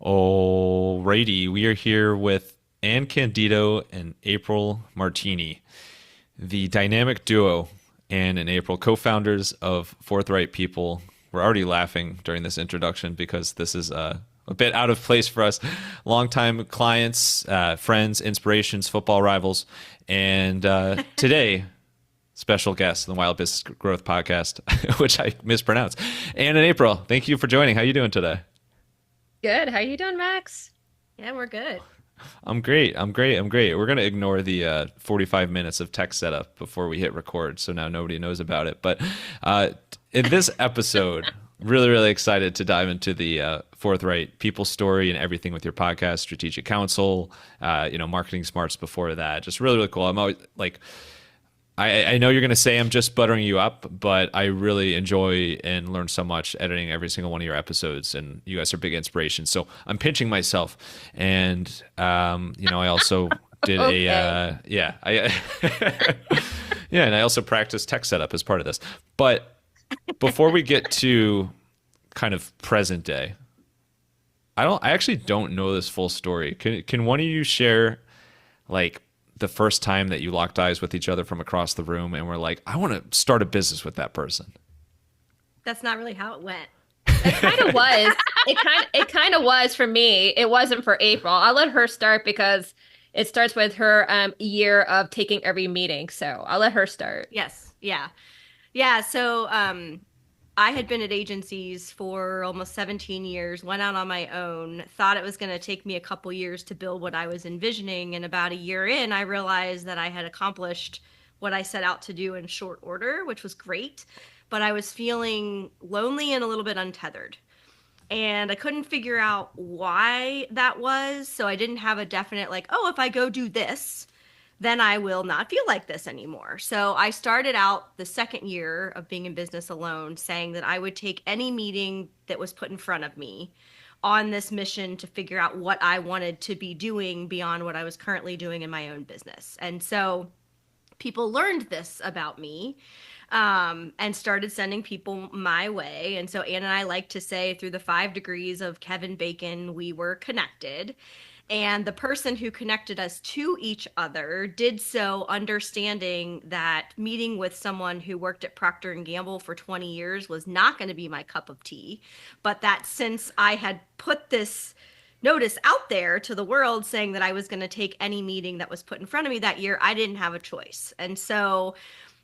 Alrighty, we are here with Candido and April Martini, the dynamic duo, Anne and April, co-founders of ForthRight People. We're already laughing during this introduction because this is a bit out of place for us. Longtime clients, friends, inspirations, football rivals, and today, special guest in the Wild Business Growth Podcast, which I mispronounced. Anne and April, thank you for joining. How are you doing today? Good. How you doing, Max? Yeah, we're good. I'm great. I'm great. I'm great. We're going to ignore the 45 minutes of tech setup before we hit record. So now nobody knows about it. But in this episode, really, really excited to dive into the Forthright People story and everything with your podcast, Strategic Counsel, marketing smarts before that. Just really, really cool. I'm always like, I know you're going to say I'm just buttering you up, but I really enjoy and learn so much editing every single one of your episodes, and you guys are big inspirations. So I'm pinching myself, and I also did Okay. yeah, and I also practiced tech setup as part of this. But before we get to kind of present day, I actually don't know this full story. Can one of you share like the first time that you locked eyes with each other from across the room and were like, I want to start a business with that person? That's not really how it went. It kind of was. It kind of was for me. It wasn't for April. I'll let her start because it starts with her year of taking every meeting. So I'll let her start. Yes. Yeah. Yeah. So I had been at agencies for almost 17 years, went out on my own, thought it was going to take me a couple years to build what I was envisioning. And about a year in, I realized that I had accomplished what I set out to do in short order, which was great. But I was feeling lonely and a little bit untethered. And I couldn't figure out why that was. So I didn't have a definite, like, oh, if I go do this, then I will not feel like this anymore. So I started out the second year of being in business alone saying that I would take any meeting that was put in front of me on this mission to figure out what I wanted to be doing beyond what I was currently doing in my own business. And so people learned this about me, and started sending people my way. And so Ann and I like to say through the 5 degrees of Kevin Bacon, we were connected. And the person who connected us to each other did so understanding that meeting with someone who worked at Procter and Gamble for 20 years was not going to be my cup of tea, but that since I had put this notice out there to the world saying that I was going to take any meeting that was put in front of me that year, I didn't have a choice. And so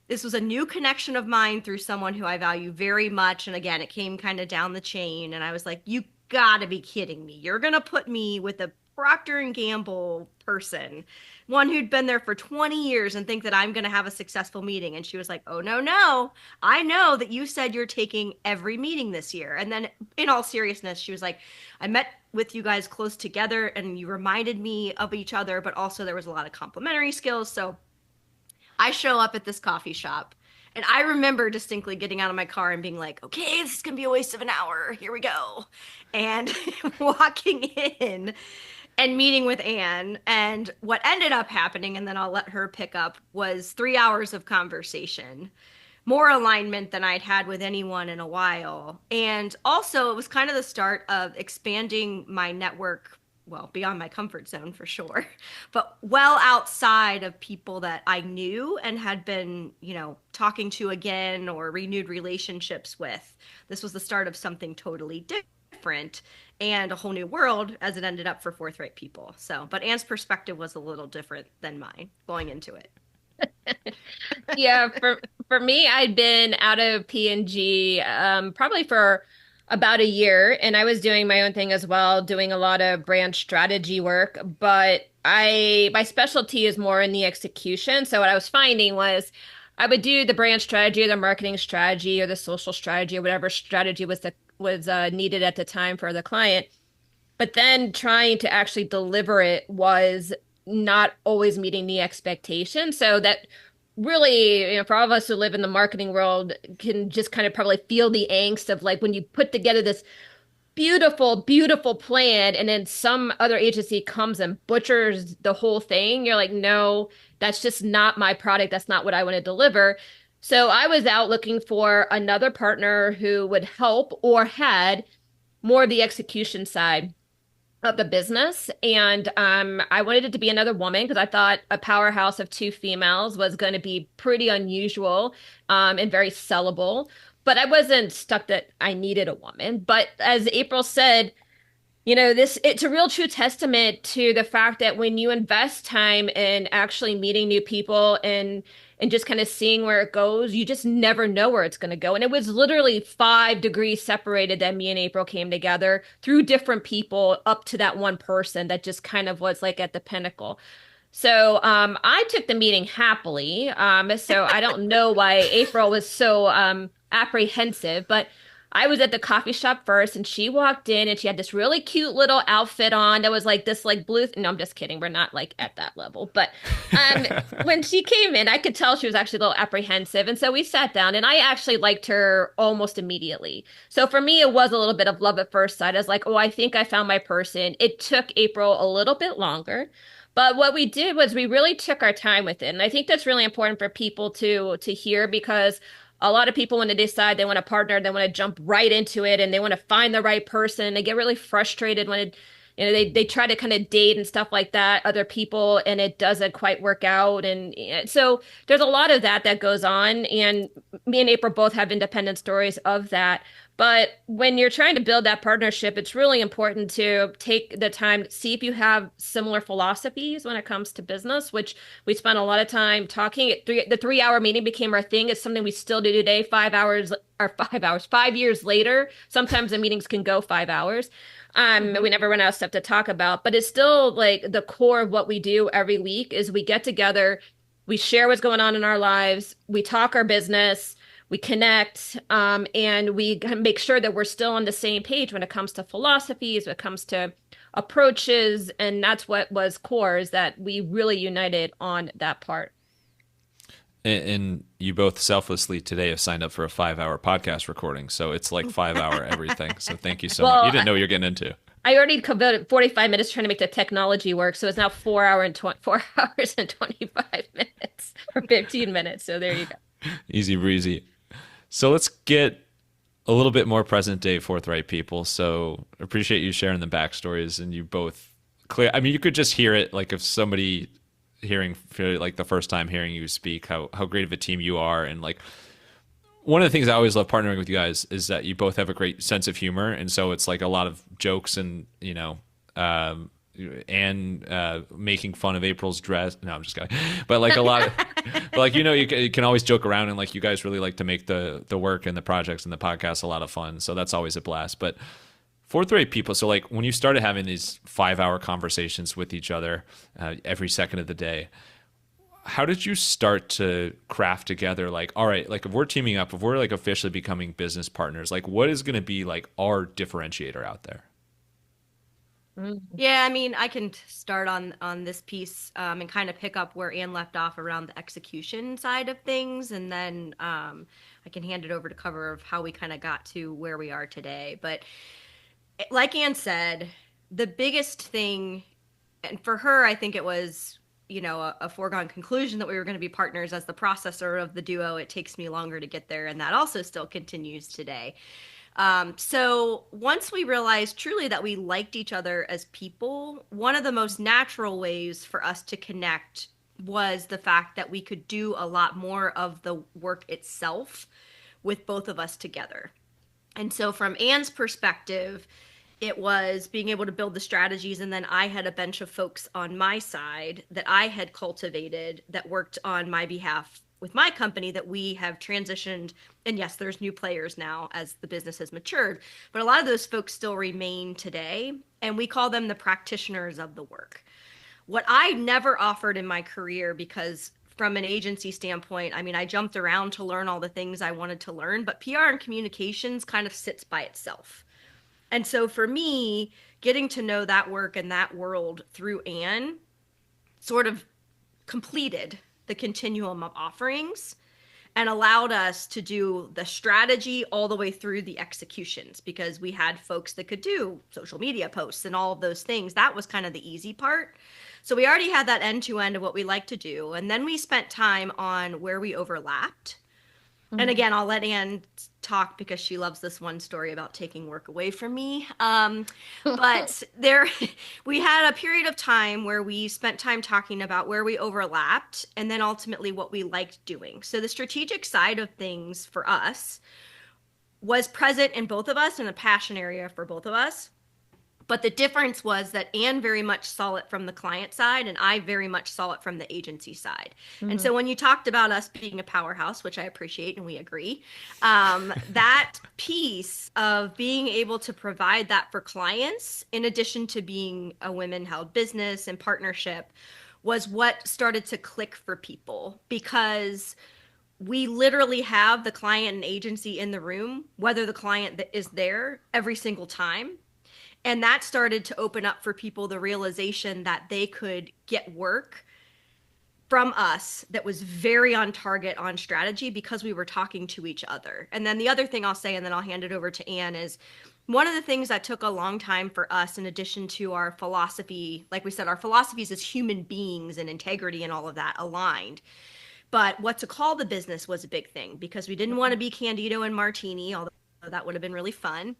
this was a new connection of mine through someone who I value very much. And again, it came kind of down the chain. And I was like, you gotta be kidding me. You're going to put me with a Procter and Gamble person, one who'd been there for 20 years and think that I'm going to have a successful meeting. And she was like, oh, no, no. I know that you said you're taking every meeting this year. And then in all seriousness, she was like, I met with you guys close together and you reminded me of each other, but also there was a lot of complementary skills. So I show up at this coffee shop. And I remember distinctly getting out of my car and being like, okay, this is going to be a waste of an hour. Here we go. And walking in and meeting with Anne. And what ended up happening, and then I'll let her pick up, was 3 hours of conversation, more alignment than I'd had with anyone in a while. And also, it was kind of the start of expanding my network, well, beyond my comfort zone for sure, but well outside of people that I knew and had been, talking to again or renewed relationships with. This was the start of something totally different and a whole new world as it ended up for Forthright People. So, but Anne's perspective was a little different than mine going into it. Yeah, for me, I'd been out of P&G probably for about a year, and I was doing my own thing as well, doing a lot of brand strategy work, but I my specialty is more in the execution. So what I was finding was I would do the brand strategy or the marketing strategy or the social strategy or whatever strategy was needed at the time for the client. But then trying to actually deliver it was not always meeting the expectation. So that really, for all of us who live in the marketing world, can just kind of probably feel the angst of like when you put together this beautiful, beautiful plan and then some other agency comes and butchers the whole thing. You're like, no, that's just not my product. That's not what I want to deliver. So I was out looking for another partner who would help or had more of the execution side. of the business. And I wanted it to be another woman because I thought a powerhouse of two females was going to be pretty unusual and very sellable. But I wasn't stuck that I needed a woman. But as April said, this it's a real true testament to the fact that when you invest time in actually meeting new people and just kind of seeing where it goes, you just never know where it's going to go. And it was literally 5 degrees separated that me and April came together through different people up to that one person that just kind of was like at the pinnacle. So I took the meeting happily. So I don't know why April was so apprehensive, but I was at the coffee shop first, and she walked in, and she had this really cute little outfit on that was like this like blue. No, I'm just kidding. We're not like at that level. But um, when she came in, I could tell she was actually a little apprehensive, and so we sat down, and I actually liked her almost immediately. So for me, it was a little bit of love at first sight. I was like, oh, I think I found my person. It took April a little bit longer. But what we did was we really took our time with it. And I think that's really important for people to hear because a lot of people, when they decide they want a partner, they want to jump right into it and they want to find the right person. They get really frustrated when they try to kind of date and stuff like that, other people, and it doesn't quite work out. And so there's a lot of that goes on. And me and April both have independent stories of that. But when you're trying to build that partnership, it's really important to take the time to see if you have similar philosophies when it comes to business, which we spent a lot of time talking. The 3 hour meeting became our thing. It's something we still do today, 5 hours or 5 hours, 5 years later. Sometimes the meetings can go 5 hours. We never run out of stuff to talk about, but it's still like the core of what we do every week is we get together, we share what's going on in our lives, we talk our business, we connect, and we make sure that we're still on the same page when it comes to philosophies, when it comes to approaches. And that's what was core, is that we really united on that part. And you both selflessly today have signed up for a 5 hour podcast recording. So it's like 5 hour everything. So thank you so much. You didn't know what you're getting into. I already committed 45 minutes trying to make the technology work. So it's now 4 hours and 25 minutes or 15 minutes. So there you go. Easy breezy. So let's get a little bit more present day ForthRight people. So appreciate you sharing the backstories, and you both clear. I mean, you could just hear it, like if somebody hearing like the first time hearing you speak, how great of a team you are. And like one of the things I always love partnering with you guys is that you both have a great sense of humor. And so it's like a lot of jokes and, making fun of April's dress. No, I'm just kidding. But like a lot of, but like, you can always joke around, and like you guys really like to make the work and the projects and the podcast a lot of fun. So that's always a blast. But ForthRight people, so like when you started having these 5 hour conversations with each other every second of the day, how did you start to craft together, like, all right, like if we're teaming up, if we're like officially becoming business partners, like what is going to be like our differentiator out there? Yeah, I mean, I can start on this piece and kind of pick up where Anne left off around the execution side of things, and then I can hand it over to cover of how we kind of got to where we are today. But like Anne said, the biggest thing, and for her, I think it was, a foregone conclusion that we were going to be partners. As the processor of the duo, it takes me longer to get there, and that also still continues today. So once we realized truly that we liked each other as people, one of the most natural ways for us to connect was the fact that we could do a lot more of the work itself with both of us together. And so from Anne's perspective, it was being able to build the strategies. And then I had a bunch of folks on my side that I had cultivated that worked on my behalf with my company that we have transitioned. And yes, there's new players now as the business has matured, but a lot of those folks still remain today. And we call them the practitioners of the work. What I never offered in my career, because from an agency standpoint, I mean, I jumped around to learn all the things I wanted to learn, but PR and communications kind of sits by itself. And so for me, getting to know that work and that world through Anne sort of completed the continuum of offerings and allowed us to do the strategy all the way through the executions, because we had folks that could do social media posts and all of those things. That was kind of the easy part. So we already had that end to end of what we like to do. And then we spent time on where we overlapped. And again, I'll let Anne talk because she loves this one story about taking work away from me. But there, we had a period of time where we spent time talking about where we overlapped and then ultimately what we liked doing. So the strategic side of things for us was present in both of us and a passion area for both of us. But the difference was that Anne very much saw it from the client side and I very much saw it from the agency side. And so when you talked about us being a powerhouse, which I appreciate and we agree, that piece of being able to provide that for clients, in addition to being a women-held business and partnership, was what started to click for people, because we literally have the client and agency in the room, whether the client is there every single time. And that started to open up for people the realization that they could get work from us that was very on target on strategy because we were talking to each other. And then the other thing I'll say, and then I'll hand it over to Anne, is one of the things that took a long time for us, in addition to our philosophy, like we said, our philosophies as human beings and integrity and all of that aligned. But what to call the business was a big thing because we didn't want to be Candido and Martini, although that would have been really fun,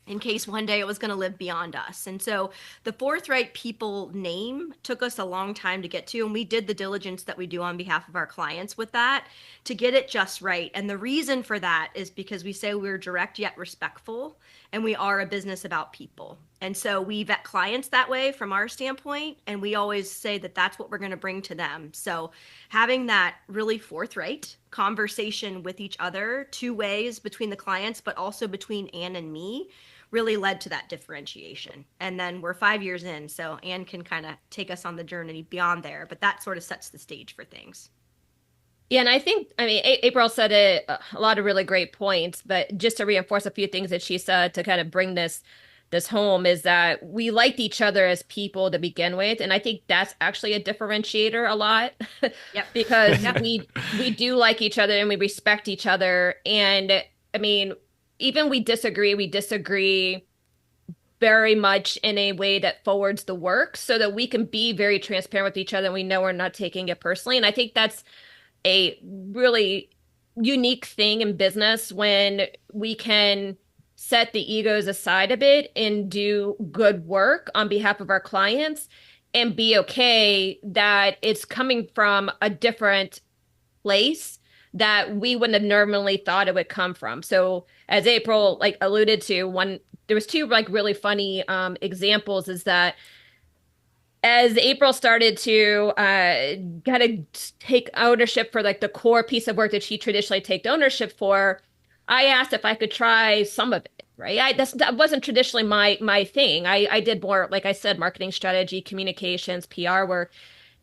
in case one day it was going to live beyond us. And so the ForthRight People name took us a long time to get to, and we did the diligence that we do on behalf of our clients with that to get it just right. And the reason for that is because we say we're direct yet respectful, and we are a business about people. And so we vet clients that way from our standpoint, and we always say that that's what we're going to bring to them. So having that really forthright conversation with each other, two ways between the clients, but also between Anne and me, really led to that differentiation. And then we're 5 years in, so Anne can kind of take us on the journey beyond there, but that sort of sets the stage for things. Yeah, and I think, I mean, April said a lot of really great points, but just to reinforce a few things that she said to kind of bring this home is that we liked each other as people to begin with, and I think that's actually a differentiator a lot. Yep. Because we do like each other and we respect each other. And I mean, even we disagree very much in a way that forwards the work so that we can be very transparent with each other and we know we're not taking it personally. And I think that's a really unique thing in business when we can set the egos aside a bit and do good work on behalf of our clients and be okay that it's coming from a different place that we wouldn't have normally thought it would come from. So as April like alluded to, there was two like really funny examples is that as April started to kind of take ownership for like the core piece of work that she traditionally take ownership for, I asked if I could try some of it, right? That wasn't traditionally my thing. I did more, like I said, marketing strategy, communications, PR work.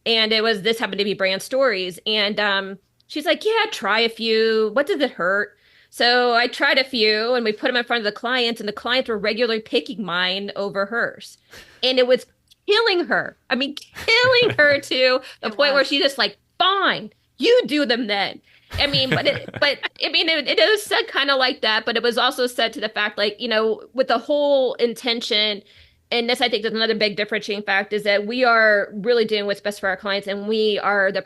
And this happened to be brand stories. And she's like, yeah, try a few. What does it hurt? So I tried a few and we put them in front of the clients, and the clients were regularly picking mine over hers. And it was killing her. I mean, killing her to the point where she just like, fine, you do them then. I mean, but I mean, it is said kind of like that, but it was also said to the fact, like, you know, with the whole intention, and this I think is another big differentiating fact, is that we are really doing what's best for our clients, and we are the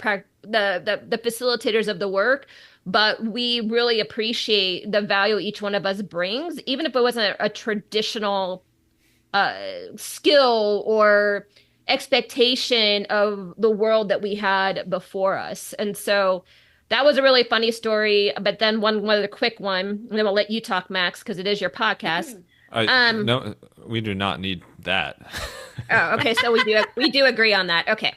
facilitators of the work, but we really appreciate the value each one of us brings, even if it wasn't a traditional skill or expectation of the world that we had before us. And so that was a really funny story. But then one other quick one, and then we'll let you talk, Max, because it is your podcast. No, we do not need that. Oh, okay. So we do agree on that. Okay.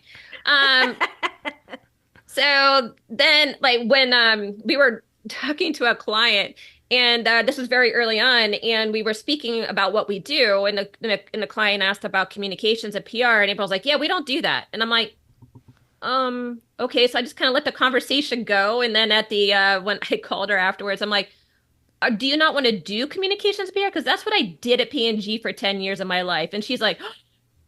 So then, like when we were talking to a client, and this was very early on, and we were speaking about what we do, and the client asked about communications and PR, and April's like, "Yeah, we don't do that," and I'm like, okay. So I just kind of let the conversation go, and then at the when I called her afterwards, I'm like, "Do you not want to do communications PR? Because that's what I did at P&G for 10 years of my life," and she's like,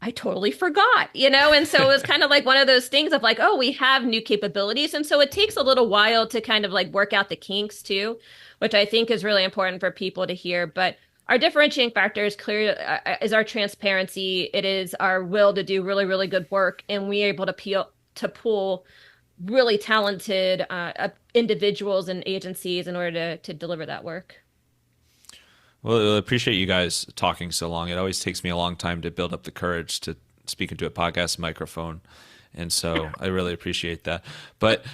I totally forgot, you know? And so it was kind of like one of those things of like, oh, we have new capabilities. And so it takes a little while to kind of like work out the kinks too, which I think is really important for people to hear. But our differentiating factor is clear, is our transparency. It is our will to do really, really good work. And we're able to pull really talented individuals and agencies in order to deliver that work. Well, I appreciate you guys talking so long. It always takes me a long time to build up the courage to speak into a podcast microphone. And so I really appreciate that. But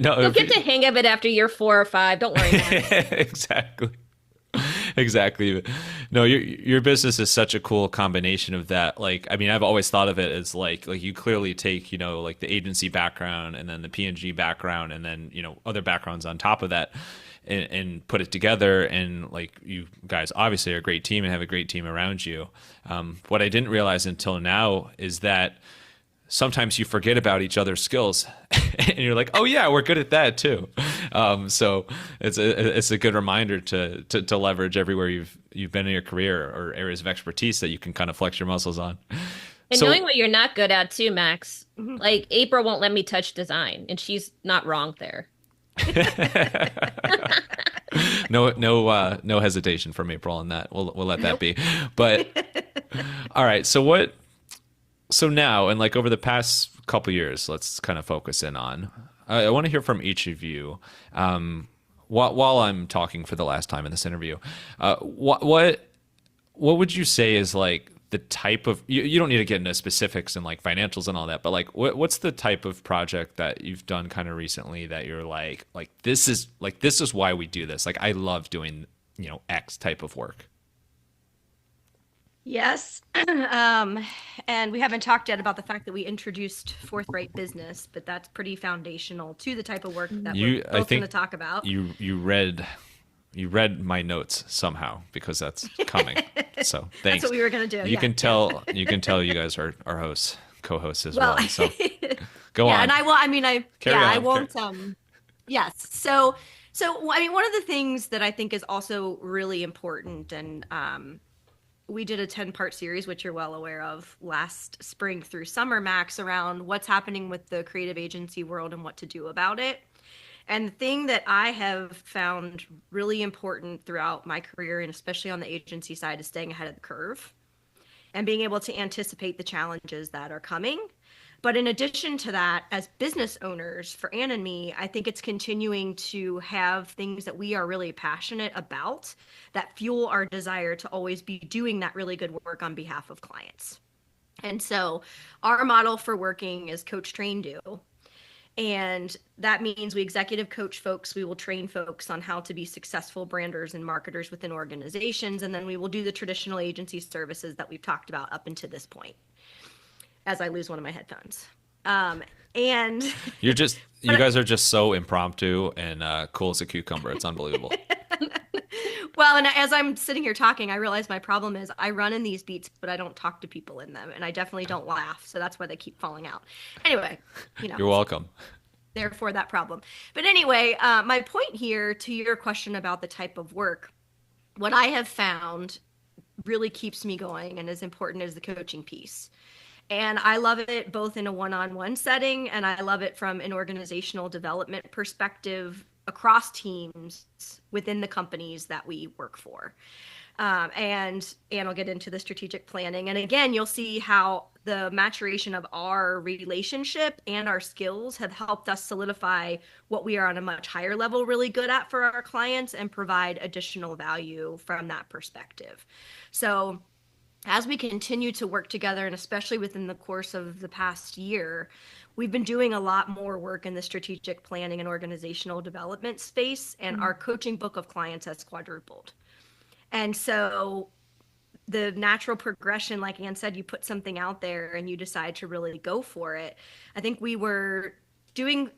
no, You'll get the hang of it after year 4 or 5. Don't worry, Max. exactly. Exactly. No, your business is such a cool combination of that. Like, I mean, I've always thought of it as like you clearly take, like the agency background and then the P&G background and then, other backgrounds on top of that and put it together. And like you guys obviously are a great team and have a great team around you. What I didn't realize until now is that sometimes you forget about each other's skills and you're like, oh yeah, we're good at that too. So it's a good reminder to leverage everywhere you've been in your career or areas of expertise that you can kind of flex your muscles on. And So knowing what you're not good at too, Max. Like April won't let me touch design, and she's not wrong there. no hesitation from April on that. We'll let that be. But all right, so now, and like over the past couple years, let's kind of focus in on. I want to hear from each of you. While I'm talking for the last time in this interview, what would you say is like the type of you don't need to get into specifics and like financials and all that, but like what's the type of project that you've done kind of recently that you're like this is why we do this. Like I love doing X type of work. Yes. And we haven't talked yet about the fact that we introduced ForthRight Business, but that's pretty foundational to the type of work that we're I both going think to talk about. you read my notes somehow because that's coming. So thanks. That's what we were going to do. You Yeah. can tell you guys are hosts, co-hosts as well. So go yeah, on. and I will. I mean, Carry on. I won't. Yes. So I mean, one of the things that I think is also really important, and we did a 10-part series, which you're well aware of, last spring through summer, Max, around what's happening with the creative agency world and what to do about it. And the thing that I have found really important throughout my career, and especially on the agency side, is staying ahead of the curve and being able to anticipate the challenges that are coming. But in addition to that, as business owners, for Anne and me, I think it's continuing to have things that we are really passionate about that fuel our desire to always be doing that really good work on behalf of clients. And so our model for working is coach, train, do. And that means we executive coach folks. We will train folks on how to be successful branders and marketers within organizations. And then we will do the traditional agency services that we've talked about up until this point, as I lose one of my headphones. And you guys are just so impromptu and cool as a cucumber. It's unbelievable. well, and as I'm sitting here talking, I realize my problem is I run in these beats, but I don't talk to people in them, and I definitely don't laugh. So that's why they keep falling out. Anyway, You're welcome. Therefore, that problem. But anyway, my point here to your question about the type of work, what I have found really keeps me going and is important is the coaching piece. And I love it both in a one-on-one setting, and I love it from an organizational development perspective across teams within the companies that we work for. And I'll get into the strategic planning. And again, you'll see how the maturation of our relationship and our skills have helped us solidify what we are on a much higher level really good at for our clients and provide additional value from that perspective. So as we continue to work together, and especially within the course of the past year, we've been doing a lot more work in the strategic planning and organizational development space, and our coaching book of clients has quadrupled. And so the natural progression, like Anne said, you put something out there and you decide to really go for it. I think we were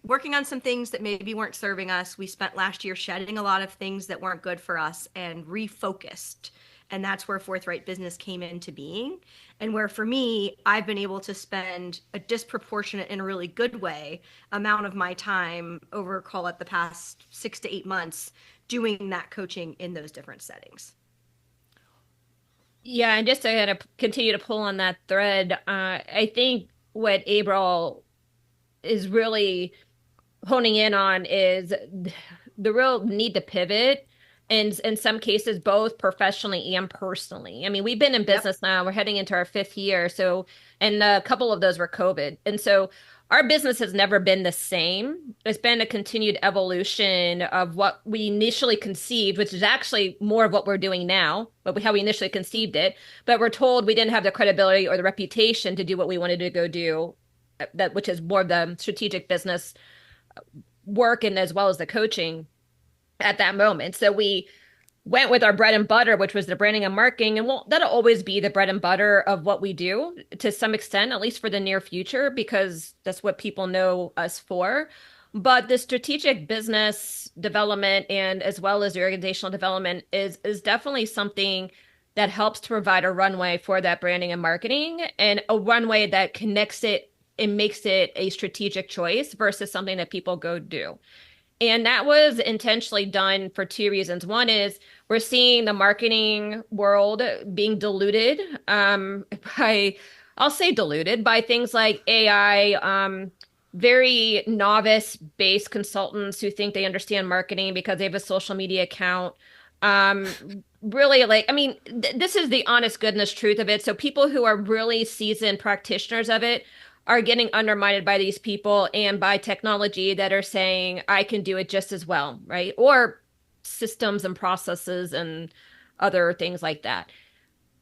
working on some things that maybe weren't serving us. We spent last year shedding a lot of things that weren't good for us and refocused. And that's where ForthRight Business came into being. And where for me, I've been able to spend a disproportionate, in a really good way, amount of my time over, call it the past 6 to 8 months, doing that coaching in those different settings. Yeah, and just to kind of continue to pull on that thread, I think what April is really honing in on is the real need to pivot, and in some cases, both professionally and personally. I mean, we've been in business now, we're heading into our 5th year, so, and a couple of those were COVID. And so our business has never been the same. It's been a continued evolution of what we initially conceived, which is actually more of what we're doing now, but how we initially conceived it. But we're told we didn't have the credibility or the reputation to do what we wanted to go do, that which is more of the strategic business work and as well as the coaching at that moment. So we went with our bread and butter, which was the branding and marketing. And well, that'll always be the bread and butter of what we do to some extent, at least for the near future, because that's what people know us for. But the strategic business development and as well as the organizational development is definitely something that helps to provide a runway for that branding and marketing, and a runway that connects it and makes it a strategic choice versus something that people go do. And that was intentionally done for two reasons. One is we're seeing the marketing world being diluted by, I'll say diluted by things like AI, very novice-based consultants who think they understand marketing because they have a social media account. Um, Really, like, I mean, this is the honest goodness truth of it. So people who are really seasoned practitioners of it are getting undermined by these people and by technology that are saying, I can do it just as well, right? Or systems and processes and other things like that.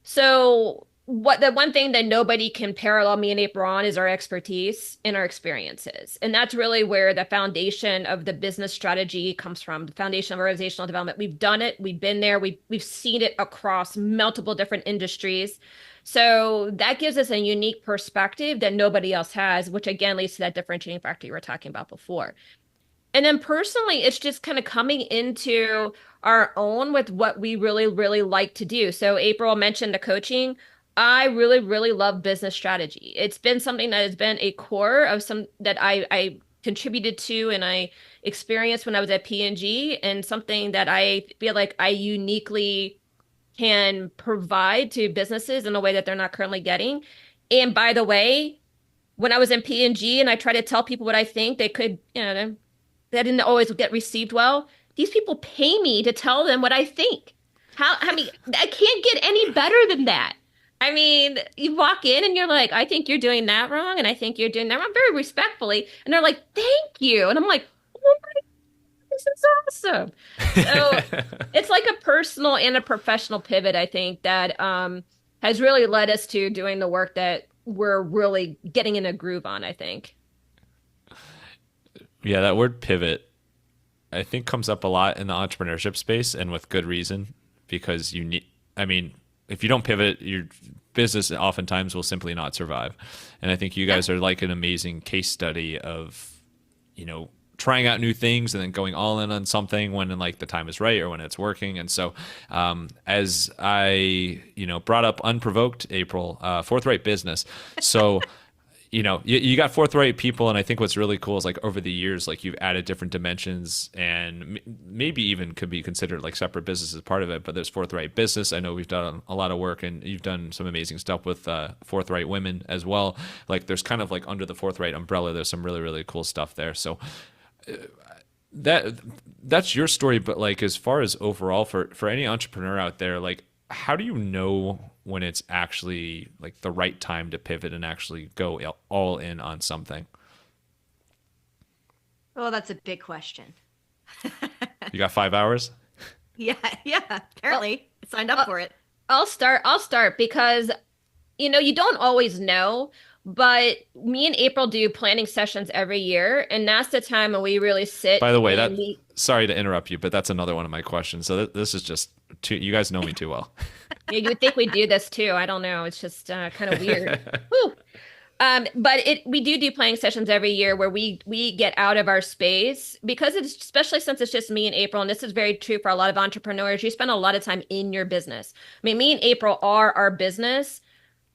So what the one thing that nobody can parallel me and April on is our expertise and our experiences. And that's really where the foundation of the business strategy comes from, the foundation of organizational development. We've done it, we've been there, we've seen it across multiple different industries. So that gives us a unique perspective that nobody else has, which again leads to that differentiating factor you were talking about before. And then personally, it's just kind of coming into our own with what we really, really like to do. So April mentioned the coaching. I really, really love business strategy. It's been something that has been a core of some that I contributed to and I experienced when I was at P&G, and something that I feel like I uniquely can provide to businesses in a way that they're not currently getting. And by the way, when I was in P&G and I try to tell people what I think, they could, that didn't always get received well. These people pay me to tell them what I think. I mean, I can't get any better than that. I mean, you walk in and you're like, I think you're doing that wrong, and I think you're doing that wrong, very respectfully. And they're like, thank you. And I'm like, oh my, this is awesome. So it's like a personal and a professional pivot, I think, that has really led us to doing the work that we're really getting in a groove on, I think. Yeah, that word pivot, I think, comes up a lot in the entrepreneurship space, and with good reason, because you need, I mean, if you don't pivot, your business oftentimes will simply not survive. And I think you guys are like an amazing case study of, trying out new things and then going all in on something when like the time is right or when it's working. And so as I, brought up unprovoked, April, ForthRight Business. So you got forthright people, and I think what's really cool is like over the years, like you've added different dimensions, and maybe even could be considered like separate businesses as part of it. But there's ForthRight Business. I know we've done a lot of work, and you've done some amazing stuff with Forthright Women as well. Like there's kind of like under the Forthright umbrella, there's some really, really cool stuff there. So that's your story. But like as far as overall for any entrepreneur out there, like how do you know when it's actually like the right time to pivot and actually go all in on something? Well, that's a big question. You got 5 hours? Yeah, apparently I signed up for it. I'll start because, you don't always know, but me and April do planning sessions every year, and that's the time when we really sit. By the way, sorry to interrupt you, but that's another one of my questions. So this is just you guys know me too well. Yeah, you would think we do this too. I don't know. It's just kind of weird. Whew. But we do planning sessions every year where we get out of our space, because it's, especially since it's just me and April, and this is very true for a lot of entrepreneurs. You spend a lot of time in your business. I mean, me and April are our business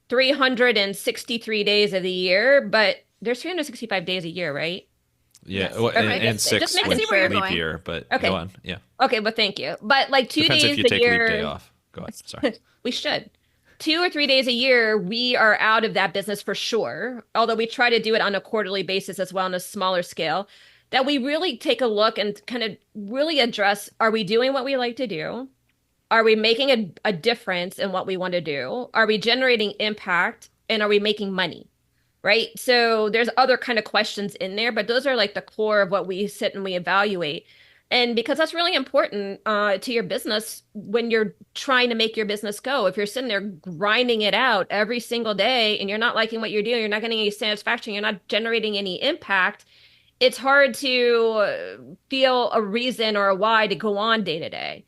363 days of the year, but there's 365 days a year, right? Yeah, Yes. well, Okay, and just six making with sure you're leap going. year, but Okay. go on. Yeah. Okay, well, thank you. But like 2 Depends days if you a take year, leap day off. Go ahead. Sorry. we should. 2 or 3 days a year, we are out of that business for sure. Although we try to do it on a quarterly basis as well, on a smaller scale, that we really take a look and kind of really address, are we doing what we like to do? Are we making a difference in what we want to do? Are we generating impact? And are we making money? right? So there's other kind of questions in there, but those are like the core of what we sit and we evaluate. And because that's really important to your business when you're trying to make your business go. If you're sitting there grinding it out every single day and you're not liking what you're doing, you're not getting any satisfaction, you're not generating any impact, it's hard to feel a reason or a why to go on day to day,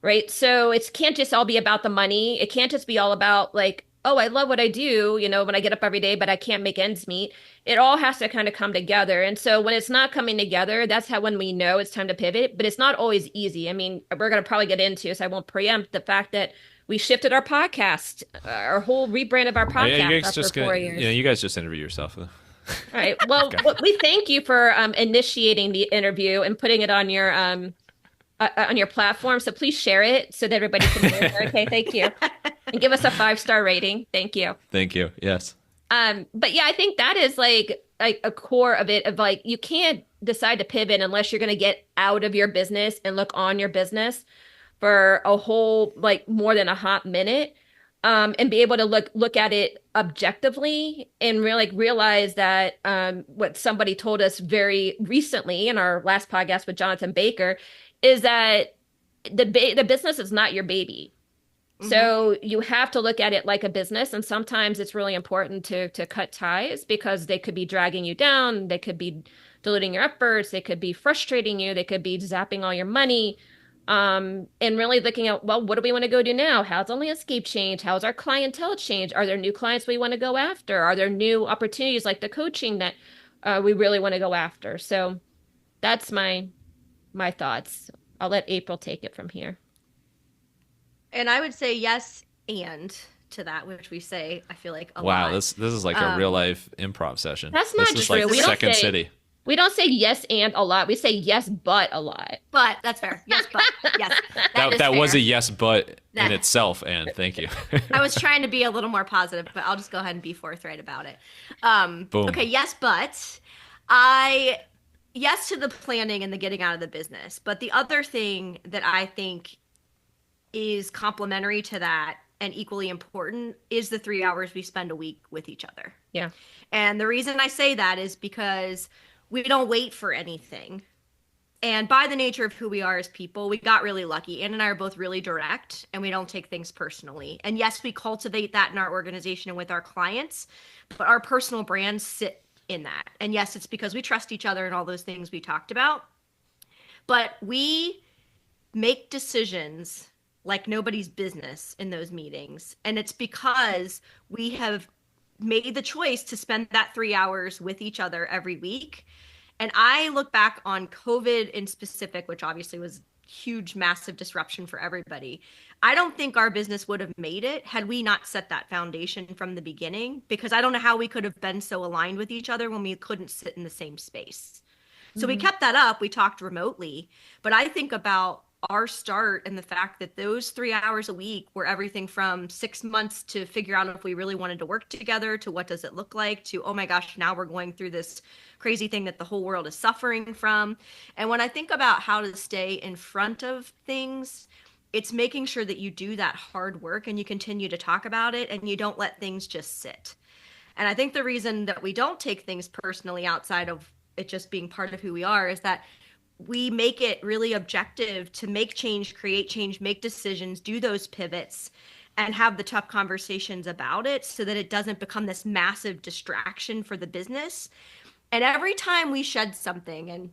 right? So it can't just all be about the money. It can't just be all about like, oh, I love what I do, when I get up every day, but I can't make ends meet. It all has to kind of come together. And so when it's not coming together, that's how when we know it's time to pivot, but it's not always easy. I mean, we're going to probably get into, so I won't preempt the fact that we shifted our podcast, our whole rebrand of our Yeah, you podcast guys just after 4 years. you guys just interview yourself. All right. Well, we thank you for initiating the interview and putting it on your platform. So please share it so that everybody can hear it. Okay, thank you. And give us a 5-star rating. Thank you. Thank you. Yes. But yeah, I think that is like a core of it, of like, you can't decide to pivot unless you're going to get out of your business and look on your business for a whole, like, more than a hot minute. And be able to look at it objectively and really realize that what somebody told us very recently in our last podcast with Jonathan Baker is that the business is not your baby. Mm-hmm. So you have to look at it like a business. And sometimes it's really important to cut ties because they could be dragging you down. They could be diluting your efforts. They could be frustrating you. They could be zapping all your money. And really looking at, well, what do we want to go do now? How's the landscape change? How's our clientele change? Are there new clients we want to go after? Are there new opportunities like the coaching that we really want to go after? So that's my thoughts. I'll let April take it from here. And I would say yes and to that, which we say, I feel like a lot. Wow, this is like a real life improv session. That's not this true. Is like Second City. We don't say yes and a lot. We say yes but a lot. But that's fair. Yes, but yes. That was a yes but in itself, and thank you. I was trying to be a little more positive, but I'll just go ahead and be forthright about it. Boom. Okay, yes, but yes to the planning and the getting out of the business. But the other thing that I think is complementary to that and equally important is the 3 hours we spend a week with each other. Yeah. And the reason I say that is because we don't wait for anything. And by the nature of who we are as people, we got really lucky. Ann and I are both really direct and we don't take things personally. And yes, we cultivate that in our organization and with our clients, but our personal brands sit in that. And yes, it's because we trust each other and all those things we talked about. But we make decisions like nobody's business in those meetings. And it's because we have made the choice to spend that 3 hours with each other every week. And I look back on COVID in specific, which obviously was huge, massive disruption for everybody. I don't think our business would have made it had we not set that foundation from the beginning, because I don't know how we could have been so aligned with each other when we couldn't sit in the same space. So we kept that up. We talked remotely, but I think about our start and the fact that those 3 hours a week were everything from 6 months to figure out if we really wanted to work together, to what does it look like, to, oh my gosh, now we're going through this crazy thing that the whole world is suffering from. And when I think about how to stay in front of things, it's making sure that you do that hard work and you continue to talk about it and you don't let things just sit. And I think the reason that we don't take things personally outside of it just being part of who we are is that we make it really objective to make change, create change, make decisions, do those pivots, and have the tough conversations about it so that it doesn't become this massive distraction for the business. And every time we shed something, and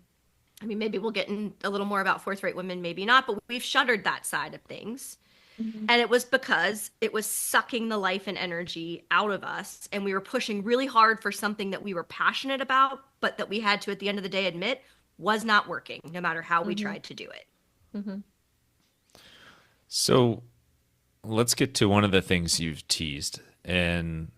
I mean, maybe we'll get in a little more about forthright women, maybe not, but we've shuttered that side of things. Mm-hmm. And it was because it was sucking the life and energy out of us. And we were pushing really hard for something that we were passionate about, but that we had to, at the end of the day, admit was not working, no matter how we tried to do it. Mm-hmm. So let's get to one of the things you've teased. And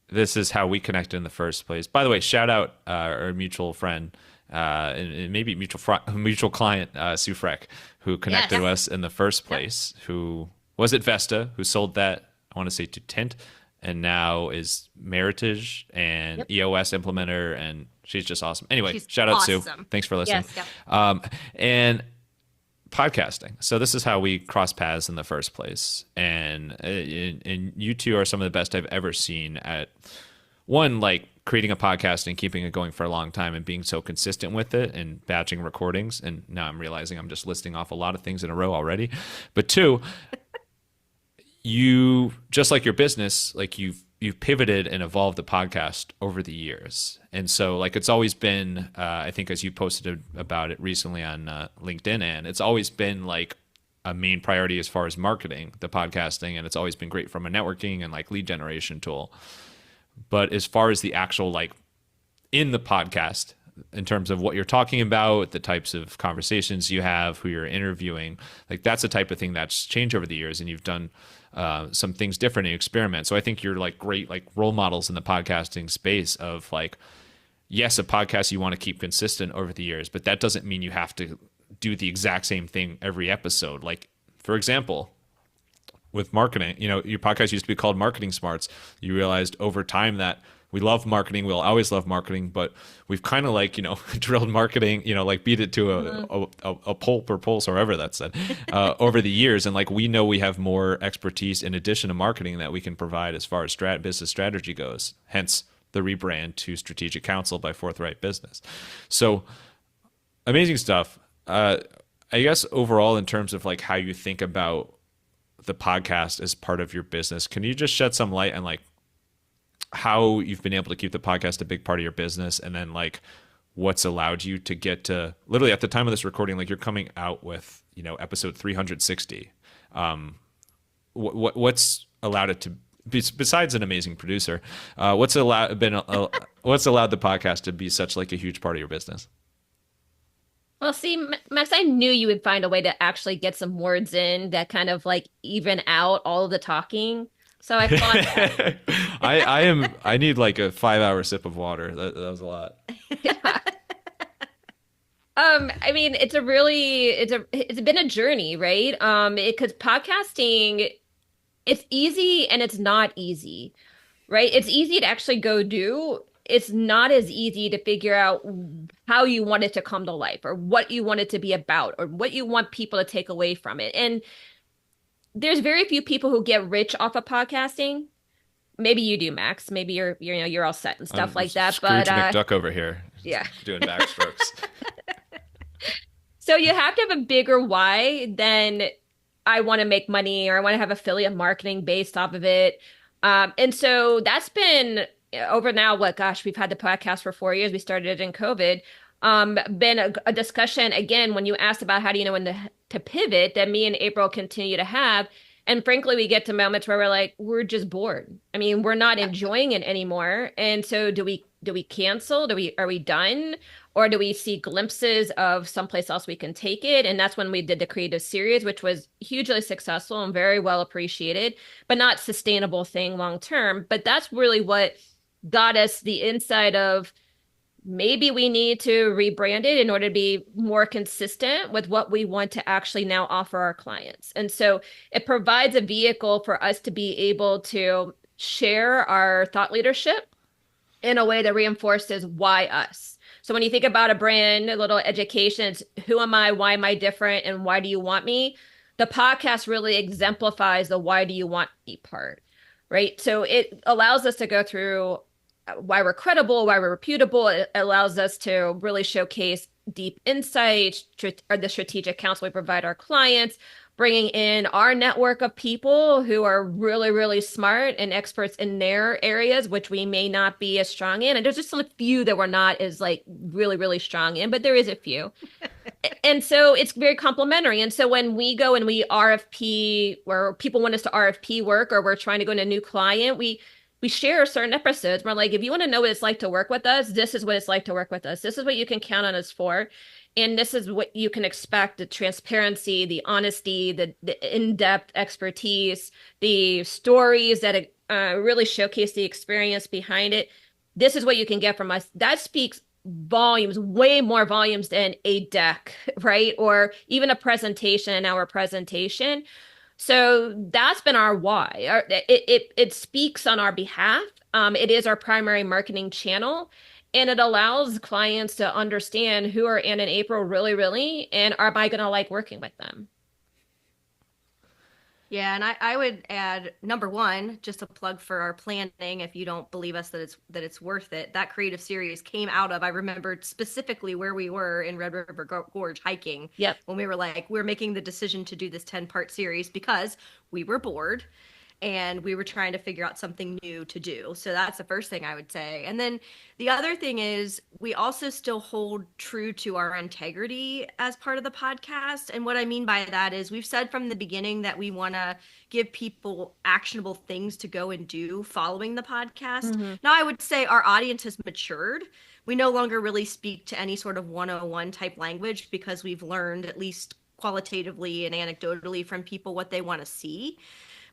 this is how we connected in the first place. By the way, shout out our mutual friend, and maybe mutual client, Sue Freck, who connected us in the first place, who was at Vesta, who sold that, I want to say, to Tint, and now is Meritage and EOS implementer, and she's just awesome. Anyway, shout out Sue. Thanks for listening. Yes. And podcasting. So this is how we cross paths in the first place. And you two are some of the best I've ever seen at, one, like creating a podcast and keeping it going for a long time and being so consistent with it and batching recordings. And now I'm realizing I'm just listing off a lot of things in a row already. But two, you, just like your business, like you've pivoted and evolved the podcast over the years. And so like it's always been, I think as you posted about it recently on LinkedIn, and it's always been like a main priority as far as marketing the podcasting, and it's always been great from a networking and like lead generation tool. But as far as the actual like in the podcast, in terms of what you're talking about, the types of conversations you have, who you're interviewing, like that's the type of thing that's changed over the years, and you've done some things different and experiment. So I think you're like great like role models in the podcasting space of like, yes, a podcast you want to keep consistent over the years, but that doesn't mean you have to do the exact same thing every episode. Like, for example, with marketing, you know, your podcast used to be called Marketing Smarts. You realized over time that we love marketing. We'll always love marketing, but we've kind of like, you know, drilled marketing, you know, like beat it to a pulp or pulse, or however that's said, over the years. And like, we know we have more expertise in addition to marketing that we can provide as far as business strategy goes. Hence the rebrand to Strategic Counsel by ForthRight Business. So amazing stuff. I guess overall, in terms of like how you think about the podcast as part of your business, can you just shed some light on like how you've been able to keep the podcast a big part of your business, and then like what's allowed you to get to literally at the time of this recording, like you're coming out with, you know, episode 360. What's allowed it to, besides an amazing producer, what's allowed the podcast to be such like a huge part of your business? Well, see, Max, I knew you would find a way to actually get some words in that kind of like even out all of the talking. So I thought that. I need like a 5-hour sip of water. That was a lot. Yeah. I mean, it's been a journey, right? Because podcasting, it's easy and it's not easy, right? It's easy to actually go do. It's not as easy to figure out how you want it to come to life, or what you want it to be about, or what you want people to take away from it. And there's very few people who get rich off of podcasting. Maybe you do, Max. Maybe you're all set and stuff like that. Scrooge McDuck over here, yeah, doing backstrokes. So you have to have a bigger why than I want to make money, or I want to have affiliate marketing based off of it. And so that's been over now. We've had the podcast for 4 years. We started it in COVID. Been a discussion again when you asked about how do you know when to pivot, that me and April continue to have. And frankly, we get to moments where we're just bored. I mean, we're not enjoying it anymore. And so do we cancel? Are we done? Or do we see glimpses of someplace else we can take it? And that's when we did the creative series, which was hugely successful and very well appreciated, but not sustainable thing long term. But that's really what got us the insight of, maybe we need to rebrand it in order to be more consistent with what we want to actually now offer our clients. And so it provides a vehicle for us to be able to share our thought leadership in a way that reinforces why us. So when you think about a brand, a little education, it's who am I, why am I different, and why do you want me? The podcast really exemplifies the why do you want me part, right? So it allows us to go through why we're credible, why we're reputable. It allows us to really showcase deep insight, or the strategic counsel we provide our clients, bringing in our network of people who are really, really smart and experts in their areas, which we may not be as strong in. And there's just a few that we're not as like really, really strong in, but there is a few. And so it's very complementary. And so when we go and we RFP, where people want us to RFP work, or we're trying to go to a new client, we share certain episodes. We're like, if you want to know what it's like to work with us, this is what it's like to work with us. This is what you can count on us for. And this is what you can expect: the transparency, the honesty, the in-depth expertise, the stories that really showcase the experience behind it. This is what you can get from us. That speaks volumes, way more volumes than a deck, right? Or even a presentation, an hour presentation. So that's been our why. It speaks on our behalf. It is our primary marketing channel, and it allows clients to understand who are Ann and April really, really, and am I going to like working with them? Yeah, and I would add number one, just a plug for our planning. If you don't believe us that it's worth it, that creative series came out of, I remembered specifically where we were in Red River Gorge hiking Yep. when we were like, we're making the decision to do this 10-part series because we were bored and we were trying to figure out something new to do. So that's the first thing I would say. And then the other thing is we also still hold true to our integrity as part of the podcast. And what I mean by that is we've said from the beginning that we want to give people actionable things to go and do following the podcast. Hmm. Now, I would say our audience has matured. We no longer really speak to any sort of 101 type language because we've learned, at least qualitatively and anecdotally, from people what they want to see.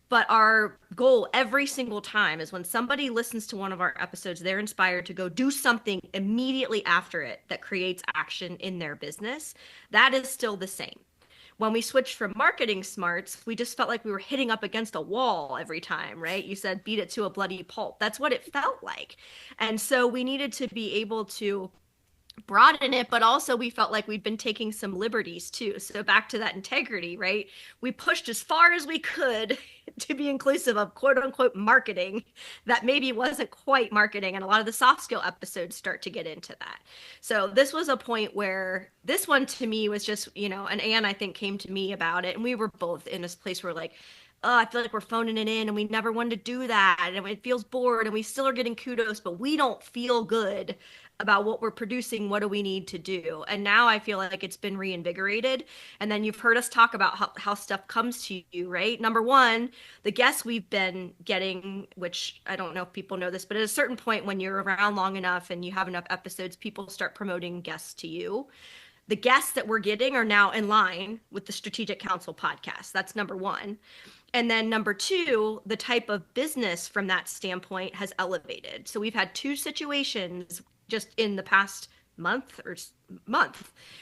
But our goal every single time is when somebody listens to one of our episodes, they're inspired to go do something immediately after it that creates action in their business. That is still the same. When we switched from marketing smarts, we just felt like we were hitting up against a wall every time, right? You said beat it to a bloody pulp. That's what it felt like. And so we needed to be able to broaden it, but also we felt like we'd been taking some liberties too. So back to that integrity, right? We pushed as far as we could to be inclusive of quote unquote marketing that maybe wasn't quite marketing. And a lot of the soft skill episodes start to get into that. So this was a point where this one to me was just, and Anne, I think, came to me about it. And we were both in this place where like, oh, I feel like we're phoning it in and we never wanted to do that. And it feels bored and we still are getting kudos, but we don't feel good about what we're producing. What do we need to do? And now I feel like it's been reinvigorated. And then you've heard us talk about how stuff comes to you, right? Number one, the guests we've been getting, which I don't know if people know this, but at a certain point when you're around long enough and you have enough episodes, people start promoting guests to you. The guests that we're getting are now in line with the Strategic Counsel podcast. That's number one. And then number two, the type of business from that standpoint has elevated. So we've had two situations just in the past month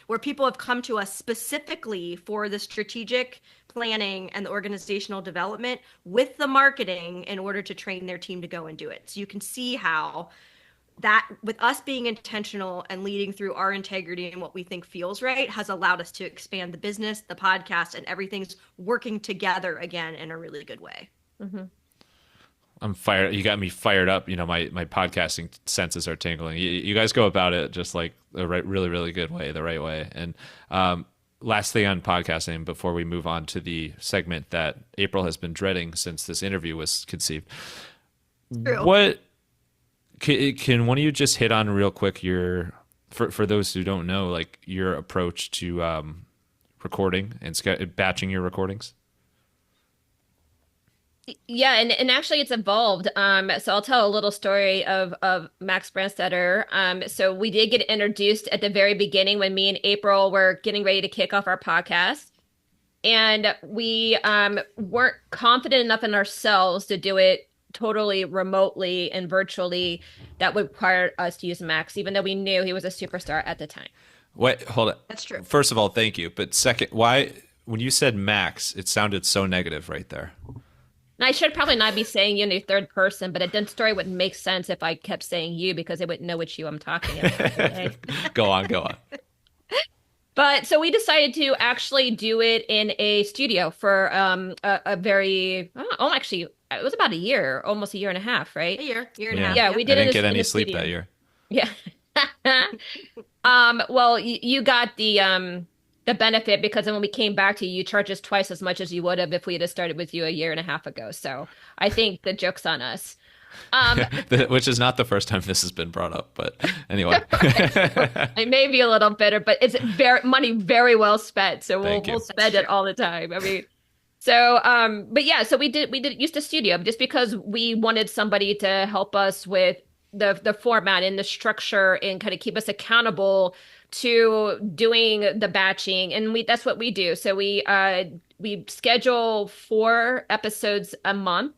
where people have come to us specifically for the strategic planning and the organizational development with the marketing in order to train their team to go and do it. So you can see how that, with us being intentional and leading through our integrity and what we think feels right, has allowed us to expand the business, the podcast, and everything's working together again in a really good way. Hmm. I'm fired. You got me fired up. My podcasting senses are tingling. You guys go about it just like the right, really, really good way, the right way. And last thing on podcasting before we move on to the segment that April has been dreading since this interview was conceived. True. What can one of you just hit on real quick for those who don't know, like your approach to recording and batching your recordings? Yeah, and actually it's evolved. So I'll tell a little story of Max Brandstetter. So we did get introduced at the very beginning when me and April were getting ready to kick off our podcast. And we weren't confident enough in ourselves to do it totally remotely and virtually. That would require us to use Max, even though we knew he was a superstar at the time. Wait, hold on. That's true. First of all, thank you. But second, why, when you said Max, it sounded so negative right there. And I should probably not be saying you in the third person, but the story would make sense if I kept saying you because they wouldn't know which you I'm talking about. Okay? Go on. But so we decided to actually do it in a studio for a very, actually, it was about a year, almost a year and a half, right? A year and a Yeah. half. Yeah, we did I it didn't get in any a sleep studio. that year. Yeah. Well, you got the benefit because then when we came back to you, you charged us twice as much as you would have if we had started with you a year and a half ago. So I think the joke's on us. Which is not the first time this has been brought up, but anyway. I may be a little bitter, but it's money very well spent. So we'll spend it all the time. I mean, so but yeah, so we did use the studio just because we wanted somebody to help us with the format and the structure and kind of keep us accountable to doing the batching, and that's what we do. So we schedule 4 episodes a month,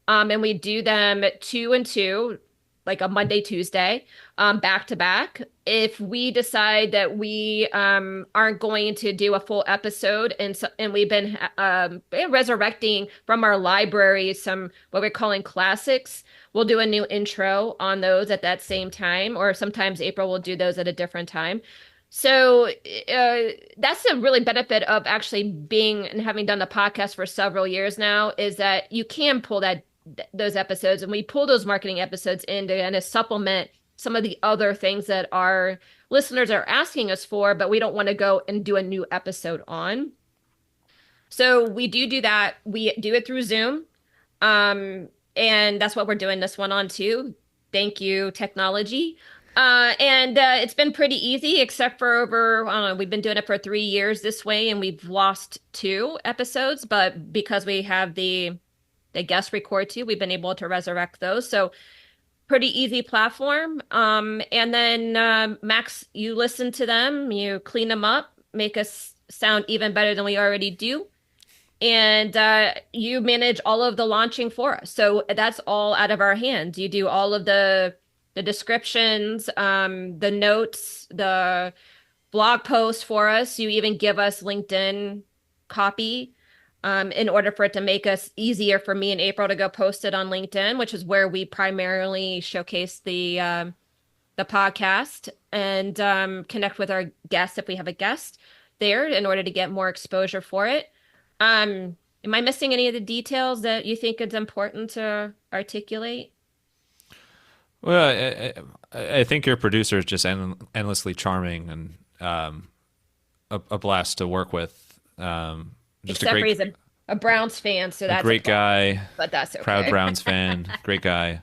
and we do them 2 and 2, like a Monday, Tuesday, back to back. If we decide that we aren't going to do a full episode, and we've been resurrecting from our library some what we're calling classics, we'll do a new intro on those at that same time, or sometimes April will do those at a different time. So that's the really benefit of actually being and having done the podcast for several years now is that you can pull those episodes, and we pull those marketing episodes in to kind of supplement some of the other things that our listeners are asking us for, but we don't want to go and do a new episode on. So we do that. We do it through Zoom. And that's what we're doing this one on too. Thank you, technology. And it's been pretty easy, except for over, I don't know, we've been doing it for 3 years this way, and we've lost 2 episodes, but because we have the guest record too, we've been able to resurrect those. So pretty easy platform. And then Max, you listen to them, you clean them up, make us sound even better than we already do. And you manage all of the launching for us. So that's all out of our hands. You do all of the descriptions, the notes, the blog posts for us. You even give us LinkedIn copy in order for it to make us easier for me and April to go post it on LinkedIn, which is where we primarily showcase the podcast and connect with our guests if we have a guest there in order to get more exposure for it. Am I missing any of the details that you think it's important to articulate? Well, I think your producer is just endlessly charming and a blast to work with. Just Except for he's a Browns fan, so that's a great guy. But that's okay. Proud Browns fan, great guy.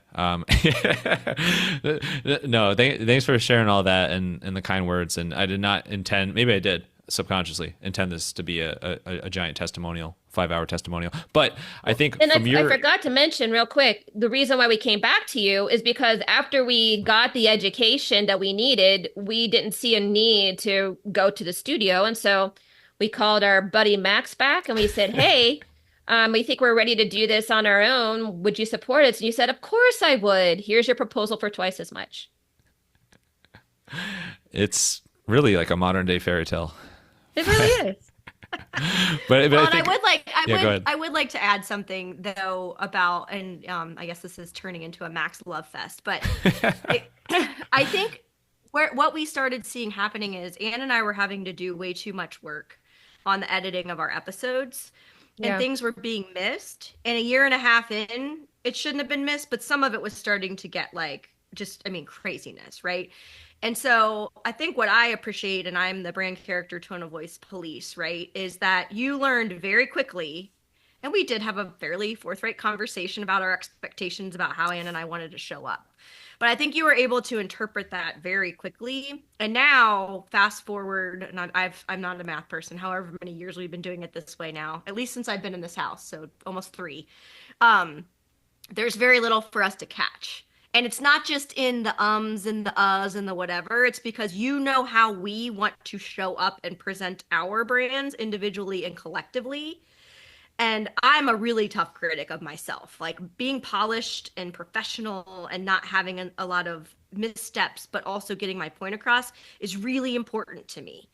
No, thanks for sharing all that and the kind words. And I did not intend, maybe I did subconsciously intend this to be a giant testimonial, 5-hour testimonial. But I think and I forgot to mention real quick, the reason why we came back to you is because after we got the education that we needed, we didn't see a need to go to the studio. And so we called our buddy Max back and we said, hey, we think we're ready to do this on our own. Would you support us? And you said, of course I would. Here's your proposal for twice as much. It's really like a modern day fairy tale. It really is. but well, I think, I would like to add something though about, and I guess this is turning into a Max love fest, but I think what we started seeing happening is Anne and I were having to do way too much work on the editing of our episodes, and things were being missed. And a year and a half in, it shouldn't have been missed, but some of it was starting to get like craziness, right? And so I think what I appreciate, and I'm the brand character tone of voice police, right, is that you learned very quickly, and we did have a fairly forthright conversation about our expectations about how Anne and I wanted to show up. But I think you were able to interpret that very quickly. And now, fast forward, and I'm not a math person, however many years we've been doing it this way now, at least since I've been in this house, so almost 3, there's very little for us to catch. And it's not just in the ums and the uhs and the whatever. It's because you know how we want to show up and present our brands individually and collectively. And I'm a really tough critic of myself. Like being polished and professional and not having a lot of missteps, but also getting my point across is really important to me.